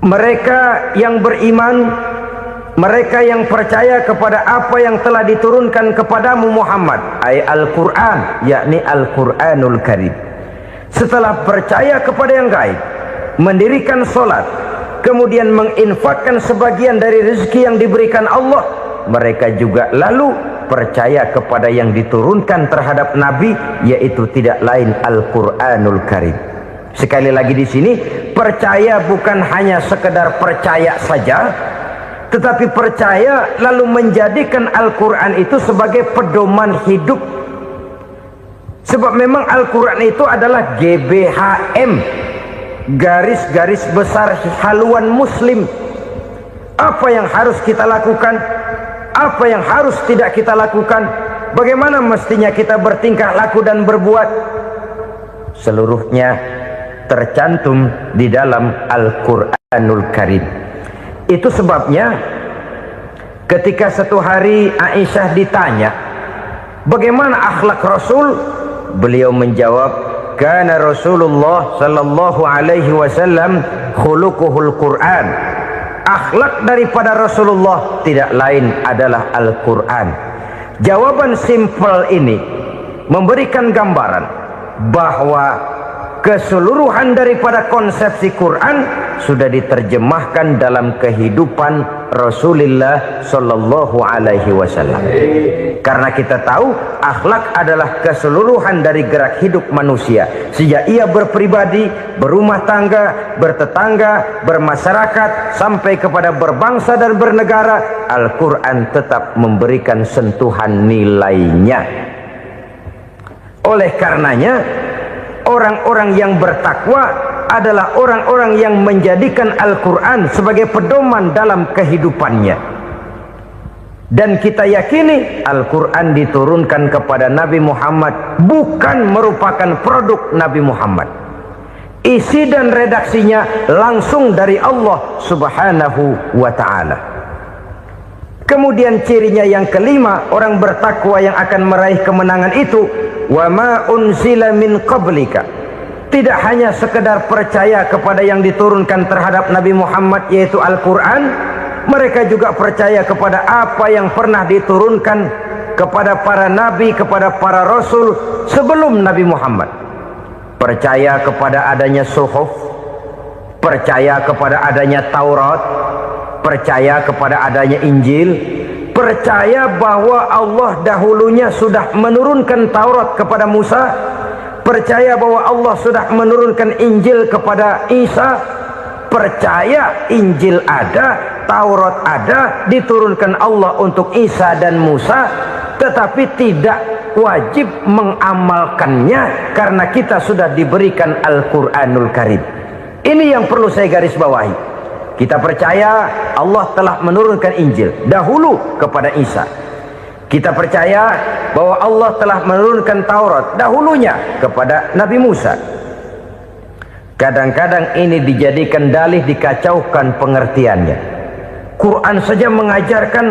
Speaker 2: mereka yang beriman, mereka yang percaya kepada apa yang telah diturunkan kepadamu Muhammad, ay Al-Quran, yakni Al-Quranul Karim. Setelah percaya kepada yang gaib, mendirikan solat, kemudian menginfakkan sebagian dari rezeki yang diberikan Allah, mereka juga lalu percaya kepada yang diturunkan terhadap Nabi, yaitu tidak lain Al-Quranul Karim. Sekali lagi di sini, percaya bukan hanya sekedar percaya saja, tetapi percaya lalu menjadikan Al-Quran itu sebagai pedoman hidup. Sebab memang Al-Quran itu adalah GBHM, garis-garis besar haluan muslim. Apa yang harus kita lakukan, apa yang harus tidak kita lakukan, bagaimana mestinya kita bertingkah laku dan berbuat, seluruhnya tercantum di dalam Al-Quranul Karim. Itu sebabnya ketika satu hari Aisyah ditanya bagaimana akhlak Rasul, beliau menjawab, kana Rasulullah sallallahu alaihi wasallam khuluquhul Quran. Akhlak daripada Rasulullah tidak lain adalah Al-Quran. Jawaban simpel ini memberikan gambaran bahwa keseluruhan daripada konsepsi Quran sudah diterjemahkan dalam kehidupan Rasulullah sallallahu alaihi wasallam. Karena kita tahu akhlak adalah keseluruhan dari gerak hidup manusia, sejak ia berpribadi, berumah tangga, bertetangga, bermasyarakat, sampai kepada berbangsa dan bernegara. Al-Quran tetap memberikan sentuhan nilainya. Oleh karenanya, orang-orang yang bertakwa adalah orang-orang yang menjadikan Al-Quran sebagai pedoman dalam kehidupannya. Dan kita yakini Al-Quran diturunkan kepada Nabi Muhammad bukan merupakan produk Nabi Muhammad. Isi dan redaksinya langsung dari Allah Subhanahu wa ta'ala. Kemudian cirinya yang kelima, orang bertakwa yang akan meraih kemenangan itu, wa ma unzila min qablika. Tidak hanya sekedar percaya kepada yang diturunkan terhadap Nabi Muhammad yaitu Al-Quran, mereka juga percaya kepada apa yang pernah diturunkan kepada para nabi, kepada para rasul sebelum Nabi Muhammad. Percaya kepada adanya suhuf, percaya kepada adanya Taurat, percaya kepada adanya Injil, percaya bahwa Allah dahulunya sudah menurunkan Taurat kepada Musa, percaya bahwa Allah sudah menurunkan Injil kepada Isa, percaya Injil ada, Taurat ada, diturunkan Allah untuk Isa dan Musa, tetapi tidak wajib mengamalkannya karena kita sudah diberikan Al-Quranul Karim. Ini yang perlu saya garis bawahi. Kita percaya Allah telah menurunkan Injil dahulu kepada Isa. Kita percaya bahwa Allah telah menurunkan Taurat dahulunya kepada Nabi Musa. Kadang-kadang ini dijadikan dalih, dikacaukan pengertiannya. Quran saja mengajarkan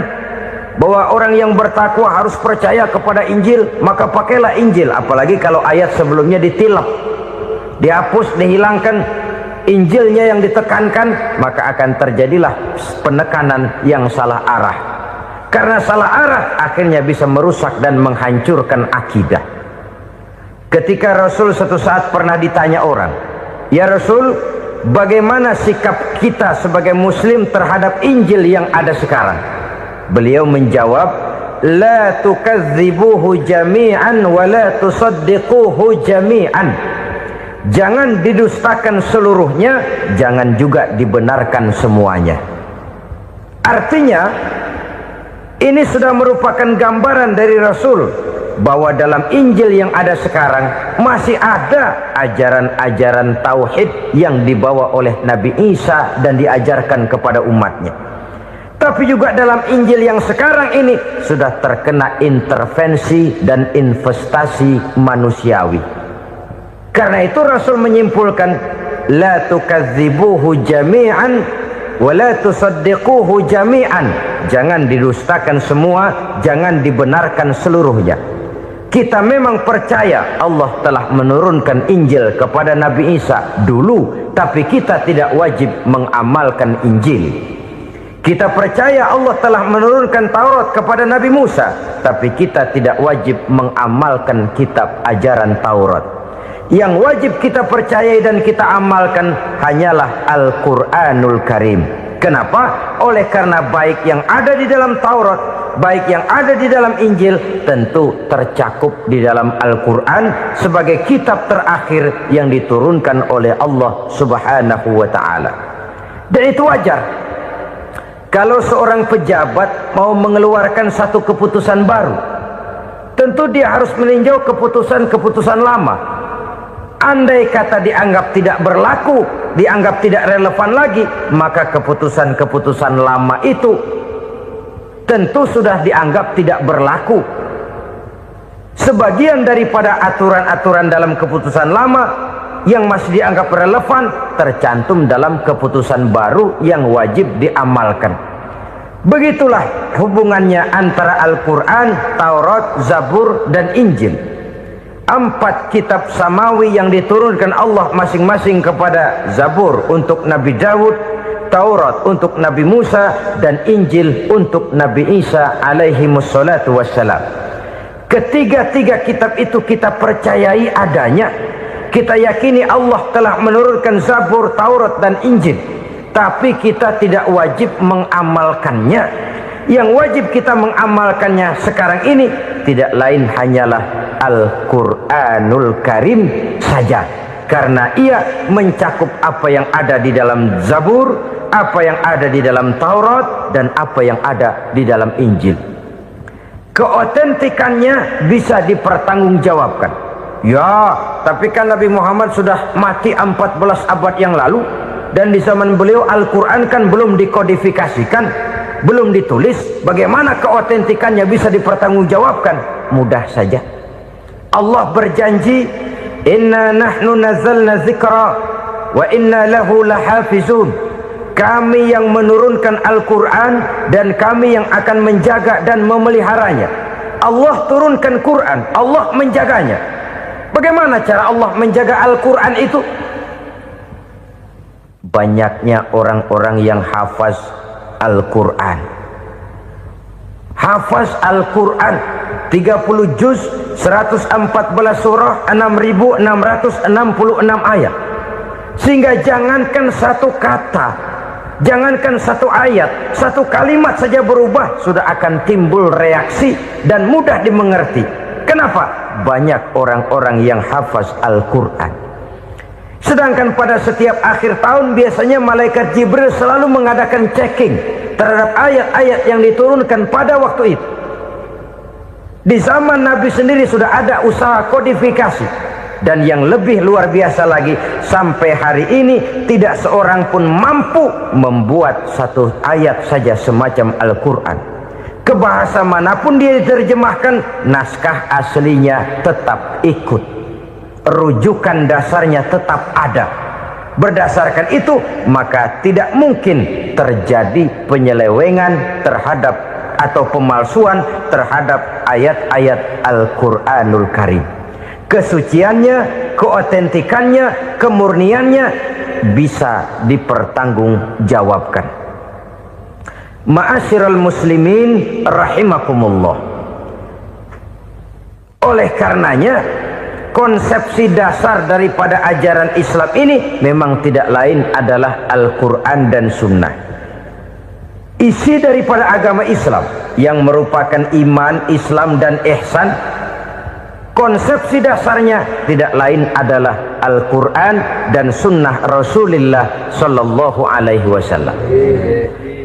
Speaker 2: bahwa orang yang bertakwa harus percaya kepada Injil, maka pakailah Injil. Apalagi kalau ayat sebelumnya ditilap, dihapus, dihilangkan, Injilnya yang ditekankan, maka akan terjadilah penekanan yang salah arah. Karena salah arah akhirnya bisa merusak dan menghancurkan akidah. Ketika Rasul suatu saat pernah ditanya orang, "Ya Rasul, bagaimana sikap kita sebagai muslim terhadap Injil yang ada sekarang?" Beliau menjawab, "La tukadzibuhu jami'an wa la tusaddiquhu jami'an." Jangan didustakan seluruhnya, jangan juga dibenarkan semuanya. Artinya, ini sudah merupakan gambaran dari Rasul bahwa dalam Injil yang ada sekarang masih ada ajaran-ajaran tauhid yang dibawa oleh Nabi Isa dan diajarkan kepada umatnya. Tapi juga dalam Injil yang sekarang ini sudah terkena intervensi dan investasi manusiawi. Karena itu Rasul menyimpulkan, la tukadzibuhu jami'an wa la tusaddiquhu jami'an. Jangan didustakan semua, jangan dibenarkan seluruhnya. Kita memang percaya Allah telah menurunkan Injil kepada Nabi Isa dulu, tapi kita tidak wajib mengamalkan Injil. Kita percaya Allah telah menurunkan Taurat kepada Nabi Musa, tapi kita tidak wajib mengamalkan kitab ajaran Taurat. Yang wajib kita percayai dan kita amalkan hanyalah Al-Quranul Karim. Kenapa? Oleh karena baik yang ada di dalam Taurat, baik yang ada di dalam Injil, tentu tercakup di dalam Al-Quran sebagai kitab terakhir yang diturunkan oleh Allah Subhanahu wa ta'ala. Dan itu wajar. Kalau seorang pejabat mau mengeluarkan satu keputusan baru, tentu dia harus meninjau keputusan-keputusan lama. Andai kata dianggap tidak berlaku, dianggap tidak relevan lagi, maka keputusan-keputusan lama itu tentu sudah dianggap tidak berlaku. Sebagian daripada aturan-aturan dalam keputusan lama yang masih dianggap relevan tercantum dalam keputusan baru yang wajib diamalkan. Begitulah hubungannya antara Al-Quran, Taurat, Zabur, dan Injil. 4 kitab samawi yang diturunkan Allah masing-masing kepada Zabur untuk Nabi Daud, Taurat untuk Nabi Musa, dan Injil untuk Nabi Isa alaihi wassalatu wassalam. Ketiga-tiga kitab itu kita percayai adanya. Kita yakini Allah telah menurunkan Zabur, Taurat, dan Injil, tapi kita tidak wajib mengamalkannya. Yang wajib kita mengamalkannya sekarang ini tidak lain hanyalah Al-Quranul Karim saja, karena ia mencakup apa yang ada di dalam Zabur, apa yang ada di dalam Taurat, dan apa yang ada di dalam Injil. Keotentikannya bisa dipertanggungjawabkan. Ya, tapi kan Nabi Muhammad sudah mati 14 abad yang lalu, dan di zaman beliau Al-Quran kan belum dikodifikasikan. belum ditulis, bagaimana keotentikannya bisa dipertanggungjawabkan? Mudah saja. Allah berjanji, inna nahnu nazzalna dzikra wa inna lahu lahafizun. Kami yang menurunkan Al-Quran dan kami yang akan menjaga dan memeliharanya. Allah turunkan Quran, Allah menjaganya. Bagaimana cara Allah menjaga Al-Quran itu? Banyaknya orang-orang yang hafaz Al-Quran. Hafaz Al-Quran 30 juz, 114 surah, 6666 ayat. Sehingga jangankan satu kata, jangankan satu ayat, satu kalimat saja berubah, sudah akan timbul reaksi dan mudah dimengerti. Kenapa? Banyak orang-orang yang hafaz Al-Quran. Sedangkan pada setiap akhir tahun biasanya malaikat Jibril selalu mengadakan checking terhadap ayat-ayat yang diturunkan pada waktu itu. Di zaman Nabi sendiri sudah ada usaha kodifikasi. Dan yang lebih luar biasa lagi, sampai hari ini tidak seorang pun mampu membuat satu ayat saja semacam Al-Quran. Ke bahasa manapun dia diterjemahkan, naskah aslinya tetap ikut, rujukan dasarnya tetap ada. Berdasarkan itu, maka tidak mungkin terjadi penyelewengan terhadap atau pemalsuan terhadap ayat-ayat Al-Quranul Karim. Kesuciannya, keotentikannya, kemurniannya bisa dipertanggungjawabkan. Ma'asyiral muslimin rahimakumullah. Oleh karenanya, konsepsi dasar daripada ajaran Islam ini memang tidak lain adalah Al-Quran dan Sunnah. Isi daripada agama Islam yang merupakan iman, Islam dan ihsan, konsepsi dasarnya tidak lain adalah Al-Quran dan Sunnah Rasulullah Sallallahu Alaihi Wasallam.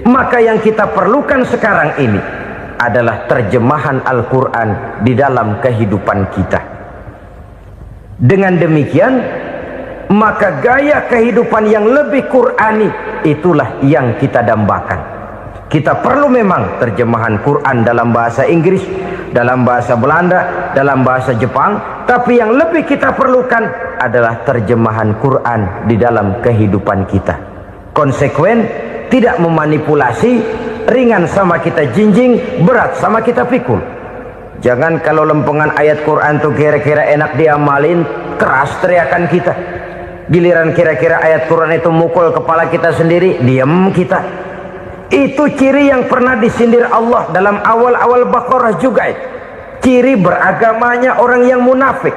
Speaker 2: Maka yang kita perlukan sekarang ini adalah terjemahan Al-Quran di dalam kehidupan kita. Dengan demikian, maka gaya kehidupan yang lebih Qurani itulah yang kita dambakan. Kita perlu memang terjemahan Quran dalam bahasa Inggris, dalam bahasa Belanda, dalam bahasa Jepang, tapi yang lebih kita perlukan adalah terjemahan Quran di dalam kehidupan kita. Konsekuen, tidak memanipulasi, ringan sama kita jinjing, berat sama kita pikul. Jangan kalau lempengan ayat Quran tuh kira-kira enak diamalin, keras teriakan kita. Giliran kira-kira ayat Quran itu mukul kepala kita sendiri, diam kita. Itu ciri yang pernah disindir Allah dalam awal-awal Baqarah juga. Ciri beragamanya orang yang munafik.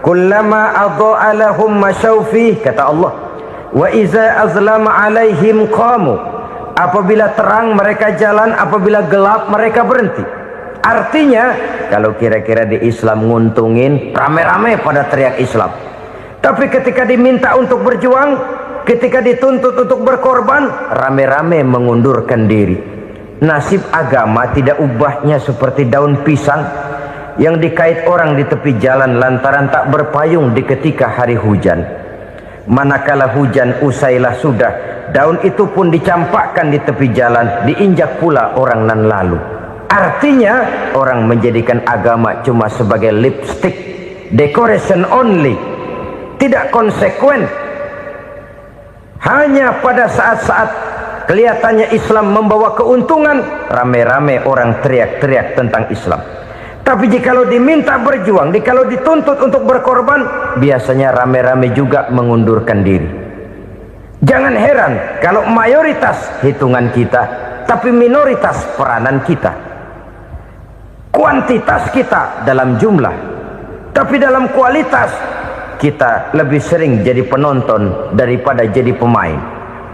Speaker 2: Kullama adha'a lahum masyawfi, kata Allah, wa iza azlama alaihim qamu. Apabila terang mereka jalan, apabila gelap mereka berhenti. Artinya, kalau kira-kira di Islam nguntungin, rame-rame pada teriak Islam. Tapi ketika diminta untuk berjuang, ketika dituntut untuk berkorban, rame-rame mengundurkan diri. Nasib agama tidak ubahnya seperti daun pisang yang dikait orang di tepi jalan lantaran tak berpayung di ketika hari hujan. Manakala hujan usailah sudah, daun itu pun dicampakkan di tepi jalan, diinjak pula orang nan lalu. Artinya, orang menjadikan agama cuma sebagai lipstick, decoration only, tidak konsekuen. Hanya pada saat-saat kelihatannya Islam membawa keuntungan, rame-rame orang teriak-teriak tentang Islam. Tapi jikalau diminta berjuang, jikalau dituntut untuk berkorban, biasanya rame-rame juga mengundurkan diri. Jangan heran kalau mayoritas hitungan kita, tapi minoritas peranan kita. Kuantitas kita dalam jumlah, tapi dalam kualitas kita lebih sering jadi penonton daripada jadi pemain.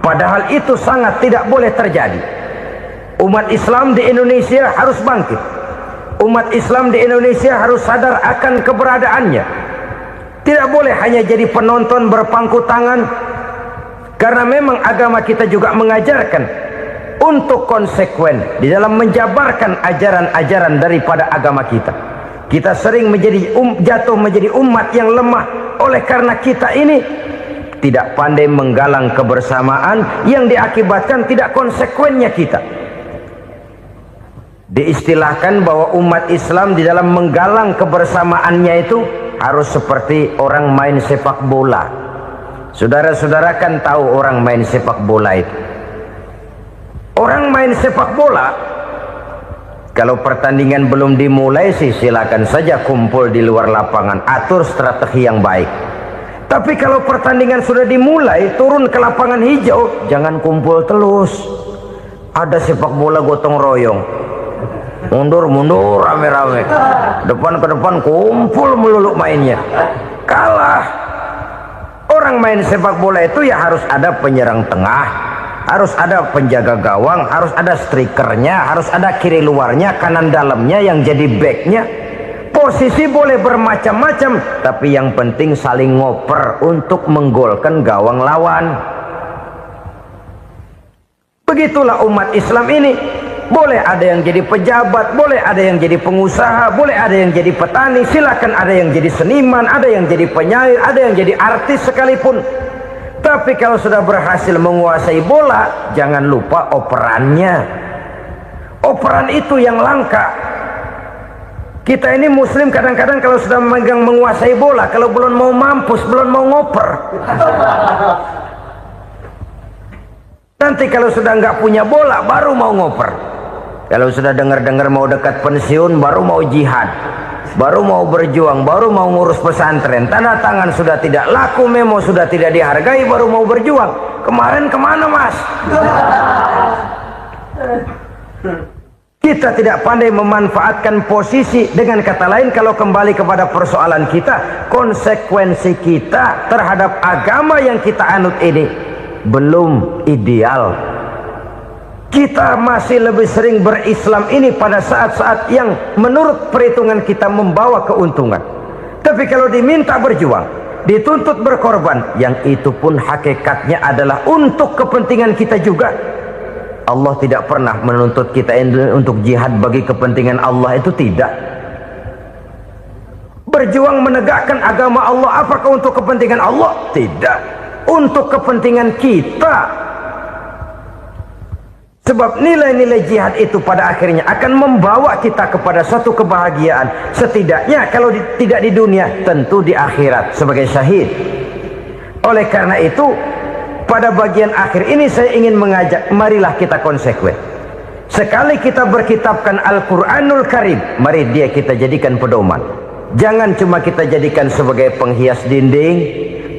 Speaker 2: Padahal itu sangat tidak boleh terjadi. Umat Islam di Indonesia harus bangkit. Umat Islam di Indonesia harus sadar akan keberadaannya. Tidak boleh hanya jadi penonton berpangku tangan. Karena memang agama kita juga mengajarkan untuk konsekuen di dalam menjabarkan ajaran-ajaran daripada agama kita. Kita sering jatuh menjadi umat yang lemah oleh karena kita ini tidak pandai menggalang kebersamaan yang diakibatkan tidak konsekuennya kita. Diistilahkan bahwa umat Islam di dalam menggalang kebersamaannya itu harus seperti orang main sepak bola. Saudara-saudara kan tahu orang main sepak bola itu. Orang main sepak bola, kalau pertandingan belum dimulai sih silakan saja kumpul di luar lapangan, atur strategi yang baik. Tapi kalau pertandingan sudah dimulai, turun ke lapangan hijau, jangan kumpul terus. Ada sepak bola gotong royong, mundur-mundur rame-rame, depan ke depan kumpul melulu mainnya. Kalah. Orang main sepak bola itu ya harus ada penyerang tengah, harus ada penjaga gawang, harus ada strikernya, harus ada kiri luarnya, kanan dalamnya yang jadi backnya. Posisi boleh bermacam-macam, tapi yang penting saling ngoper untuk menggolkan gawang lawan. Begitulah umat Islam ini. Boleh ada yang jadi pejabat, boleh ada yang jadi pengusaha, boleh ada yang jadi petani, silakan ada yang jadi seniman, ada yang jadi penyair, ada yang jadi artis sekalipun. Tapi kalau sudah berhasil menguasai bola, jangan lupa operannya. Operan itu yang langka. Kita ini muslim kadang-kadang kalau sudah memegang menguasai bola, kalau belum mau mampus, belum mau ngoper. Nanti kalau sudah nggak punya bola, baru mau ngoper. Kalau sudah dengar-dengar mau dekat pensiun, baru mau jihad, baru mau berjuang, baru mau ngurus pesantren. Tanda tangan sudah tidak laku, memo sudah tidak dihargai, baru mau berjuang. Kemarin kemana mas? Kita tidak pandai memanfaatkan posisi. Dengan kata lain, kalau kembali kepada persoalan kita, konsekuensi kita terhadap agama yang kita anut ini belum ideal. Kita masih lebih sering berislam ini pada saat-saat yang menurut perhitungan kita membawa keuntungan. Tapi kalau diminta berjuang, dituntut berkorban, yang itu pun hakikatnya adalah untuk kepentingan kita juga. Allah tidak pernah menuntut kita untuk jihad bagi kepentingan Allah, itu tidak. Berjuang menegakkan agama Allah, apakah untuk kepentingan Allah? Tidak. Untuk kepentingan kita. Sebab nilai-nilai jihad itu pada akhirnya akan membawa kita kepada suatu kebahagiaan. Setidaknya kalau tidak di dunia, tentu di akhirat sebagai syahid. Oleh karena itu, pada bagian akhir ini saya ingin mengajak, marilah kita konsekuen. Sekali kita berkitabkan Al-Quranul Karim, mari dia kita jadikan pedoman. Jangan cuma kita jadikan sebagai penghias dinding,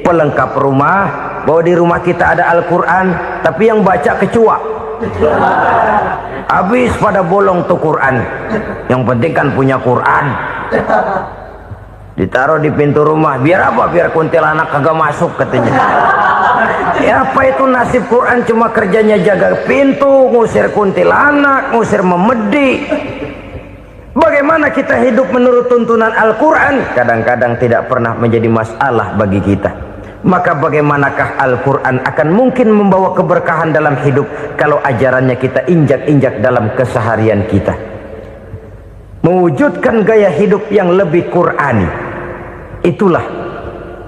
Speaker 2: pelengkap rumah, bahwa di rumah kita ada Al-Quran, tapi yang baca kecoa. Habis pada bolong tuh Quran. Yang penting kan punya Quran. Ditaruh di pintu rumah, biar apa? Biar kuntilanak kagak masuk katanya. Ya apa itu nasib Quran, cuma kerjanya jaga pintu, ngusir kuntilanak, ngusir memedi. Bagaimana kita hidup menurut tuntunan Al-Quran? Kadang-kadang tidak pernah menjadi masalah bagi kita. Maka bagaimanakah Al-Quran akan mungkin membawa keberkahan dalam hidup kalau ajarannya kita injak-injak dalam keseharian kita? Mewujudkan gaya hidup yang lebih Qurani, itulah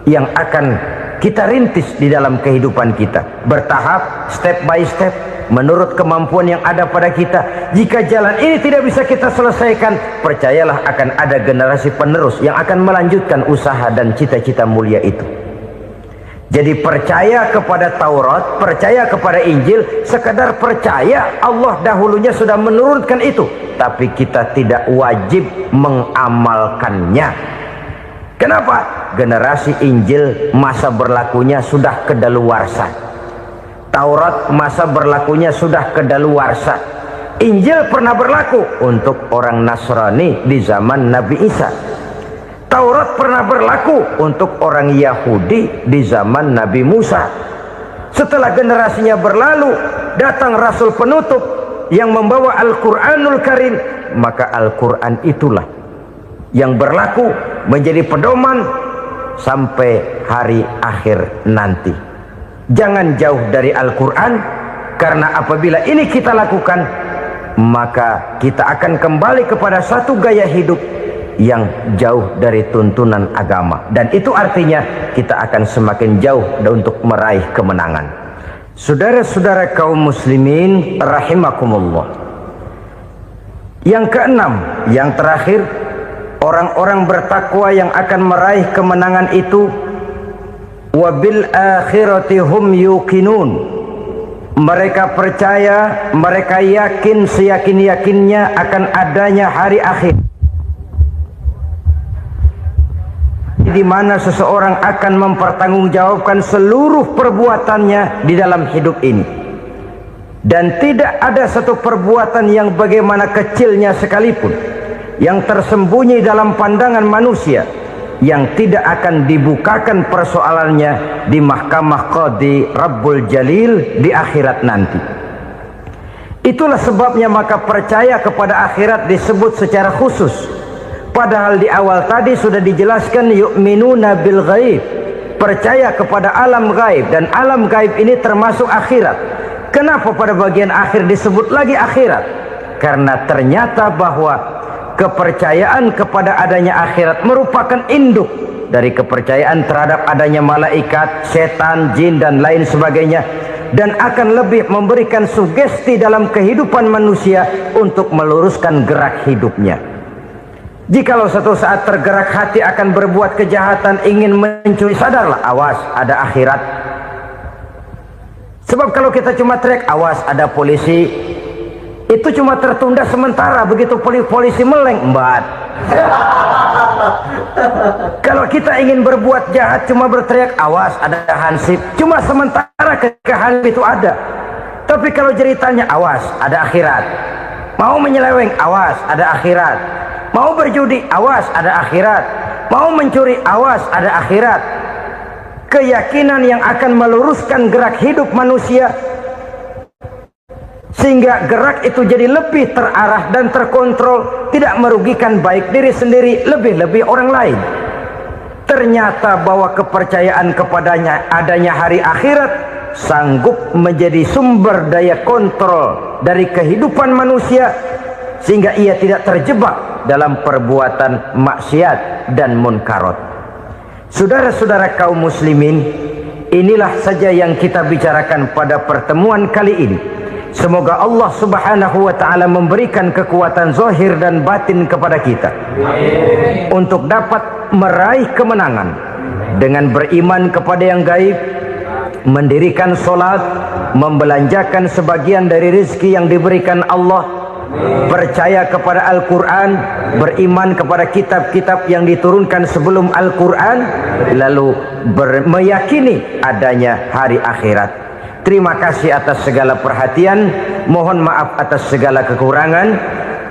Speaker 2: yang akan kita rintis di dalam kehidupan kita, bertahap, step by step, menurut kemampuan yang ada pada kita. Jika jalan ini tidak bisa kita selesaikan, percayalah akan ada generasi penerus yang akan melanjutkan usaha dan cita-cita mulia itu. Jadi percaya kepada Taurat, percaya kepada Injil, sekedar percaya Allah dahulunya sudah menurunkan itu, tapi kita tidak wajib mengamalkannya. Kenapa? Generasi Injil masa berlakunya sudah kedaluarsa. Taurat masa berlakunya sudah kedaluarsa. Injil pernah berlaku untuk orang Nasrani di zaman Nabi Isa. Taurat pernah berlaku untuk orang Yahudi di zaman Nabi Musa. Setelah generasinya berlalu, datang Rasul penutup yang membawa Al-Quranul Karim. Maka Al-Quran itulah yang berlaku menjadi pedoman sampai hari akhir nanti. Jangan jauh dari Al-Quran, karena apabila ini kita lakukan, maka kita akan kembali kepada satu gaya hidup yang jauh dari tuntunan agama, dan itu artinya kita akan semakin jauh untuk meraih kemenangan. Saudara-saudara kaum muslimin rahimakumullah, Yang keenam, yang terakhir, orang-orang bertakwa yang akan meraih kemenangan itu wabil akhirati hum yuqinun. Mereka percaya, mereka yakin seyakin-yakinnya akan adanya hari akhir, di mana seseorang akan mempertanggungjawabkan seluruh perbuatannya di dalam hidup ini. Dan tidak ada satu perbuatan yang bagaimana kecilnya sekalipun yang tersembunyi dalam pandangan manusia yang tidak akan dibukakan persoalannya di mahkamah Qadi Rabbul Jalil di akhirat nanti. Itulah sebabnya maka percaya kepada akhirat disebut secara khusus. Padahal di awal tadi sudah dijelaskan yu'minuna bil ghaib, percaya kepada alam gaib, dan alam gaib ini termasuk akhirat. Kenapa pada bagian akhir disebut lagi akhirat? Karena ternyata bahwa kepercayaan kepada adanya akhirat merupakan induk dari kepercayaan terhadap adanya malaikat, setan, jin, dan lain sebagainya, dan akan lebih memberikan sugesti dalam kehidupan manusia untuk meluruskan gerak hidupnya. Jikalau satu saat tergerak hati akan berbuat kejahatan, ingin mencuri, sadarlah, awas ada akhirat. Sebab kalau kita cuma teriak awas ada polisi, itu cuma tertunda sementara, begitu polisi meleng embat. Kalau kita ingin berbuat jahat cuma berteriak awas ada hansip, cuma sementara ketika hansip itu ada. Tapi kalau ceritanya awas ada akhirat, mau menyeleweng awas ada akhirat, mau berjudi awas ada akhirat, mau mencuri awas ada akhirat. Keyakinan yang akan meluruskan gerak hidup manusia sehingga gerak itu jadi lebih terarah dan terkontrol, tidak merugikan baik diri sendiri, lebih-lebih orang lain. Ternyata bahwa kepercayaan kepadanya adanya hari akhirat sanggup menjadi sumber daya kontrol dari kehidupan manusia, sehingga ia tidak terjebak dalam perbuatan maksiat dan munkarat. Saudara-saudara kaum muslimin, inilah saja yang kita bicarakan pada pertemuan kali ini. Semoga Allah subhanahu wa ta'ala memberikan kekuatan zahir dan batin kepada kita untuk dapat meraih kemenangan dengan beriman kepada yang gaib, mendirikan solat, membelanjakan sebagian dari rezeki yang diberikan Allah, percaya kepada Al-Quran, beriman kepada kitab-kitab yang diturunkan sebelum Al-Quran, lalu meyakini adanya hari akhirat. Terima kasih atas segala perhatian, mohon maaf atas segala kekurangan.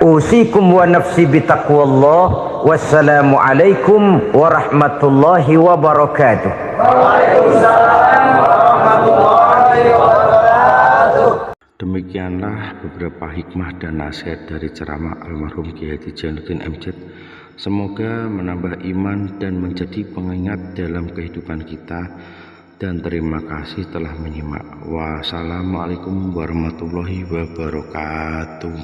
Speaker 2: Usikum wa nafsi bitaqwallah. Wassalamu alaikum warahmatullahi wabarakatuh.
Speaker 3: Waalaikumsalam warahmatullahi wabarakatuh.
Speaker 1: Demikianlah beberapa hikmah dan nasihat dari ceramah almarhum Kiai Haji Jainuddin MZ. Semoga menambah iman dan menjadi pengingat dalam kehidupan kita. Dan terima kasih telah menyimak. Wassalamualaikum warahmatullahi wabarakatuh.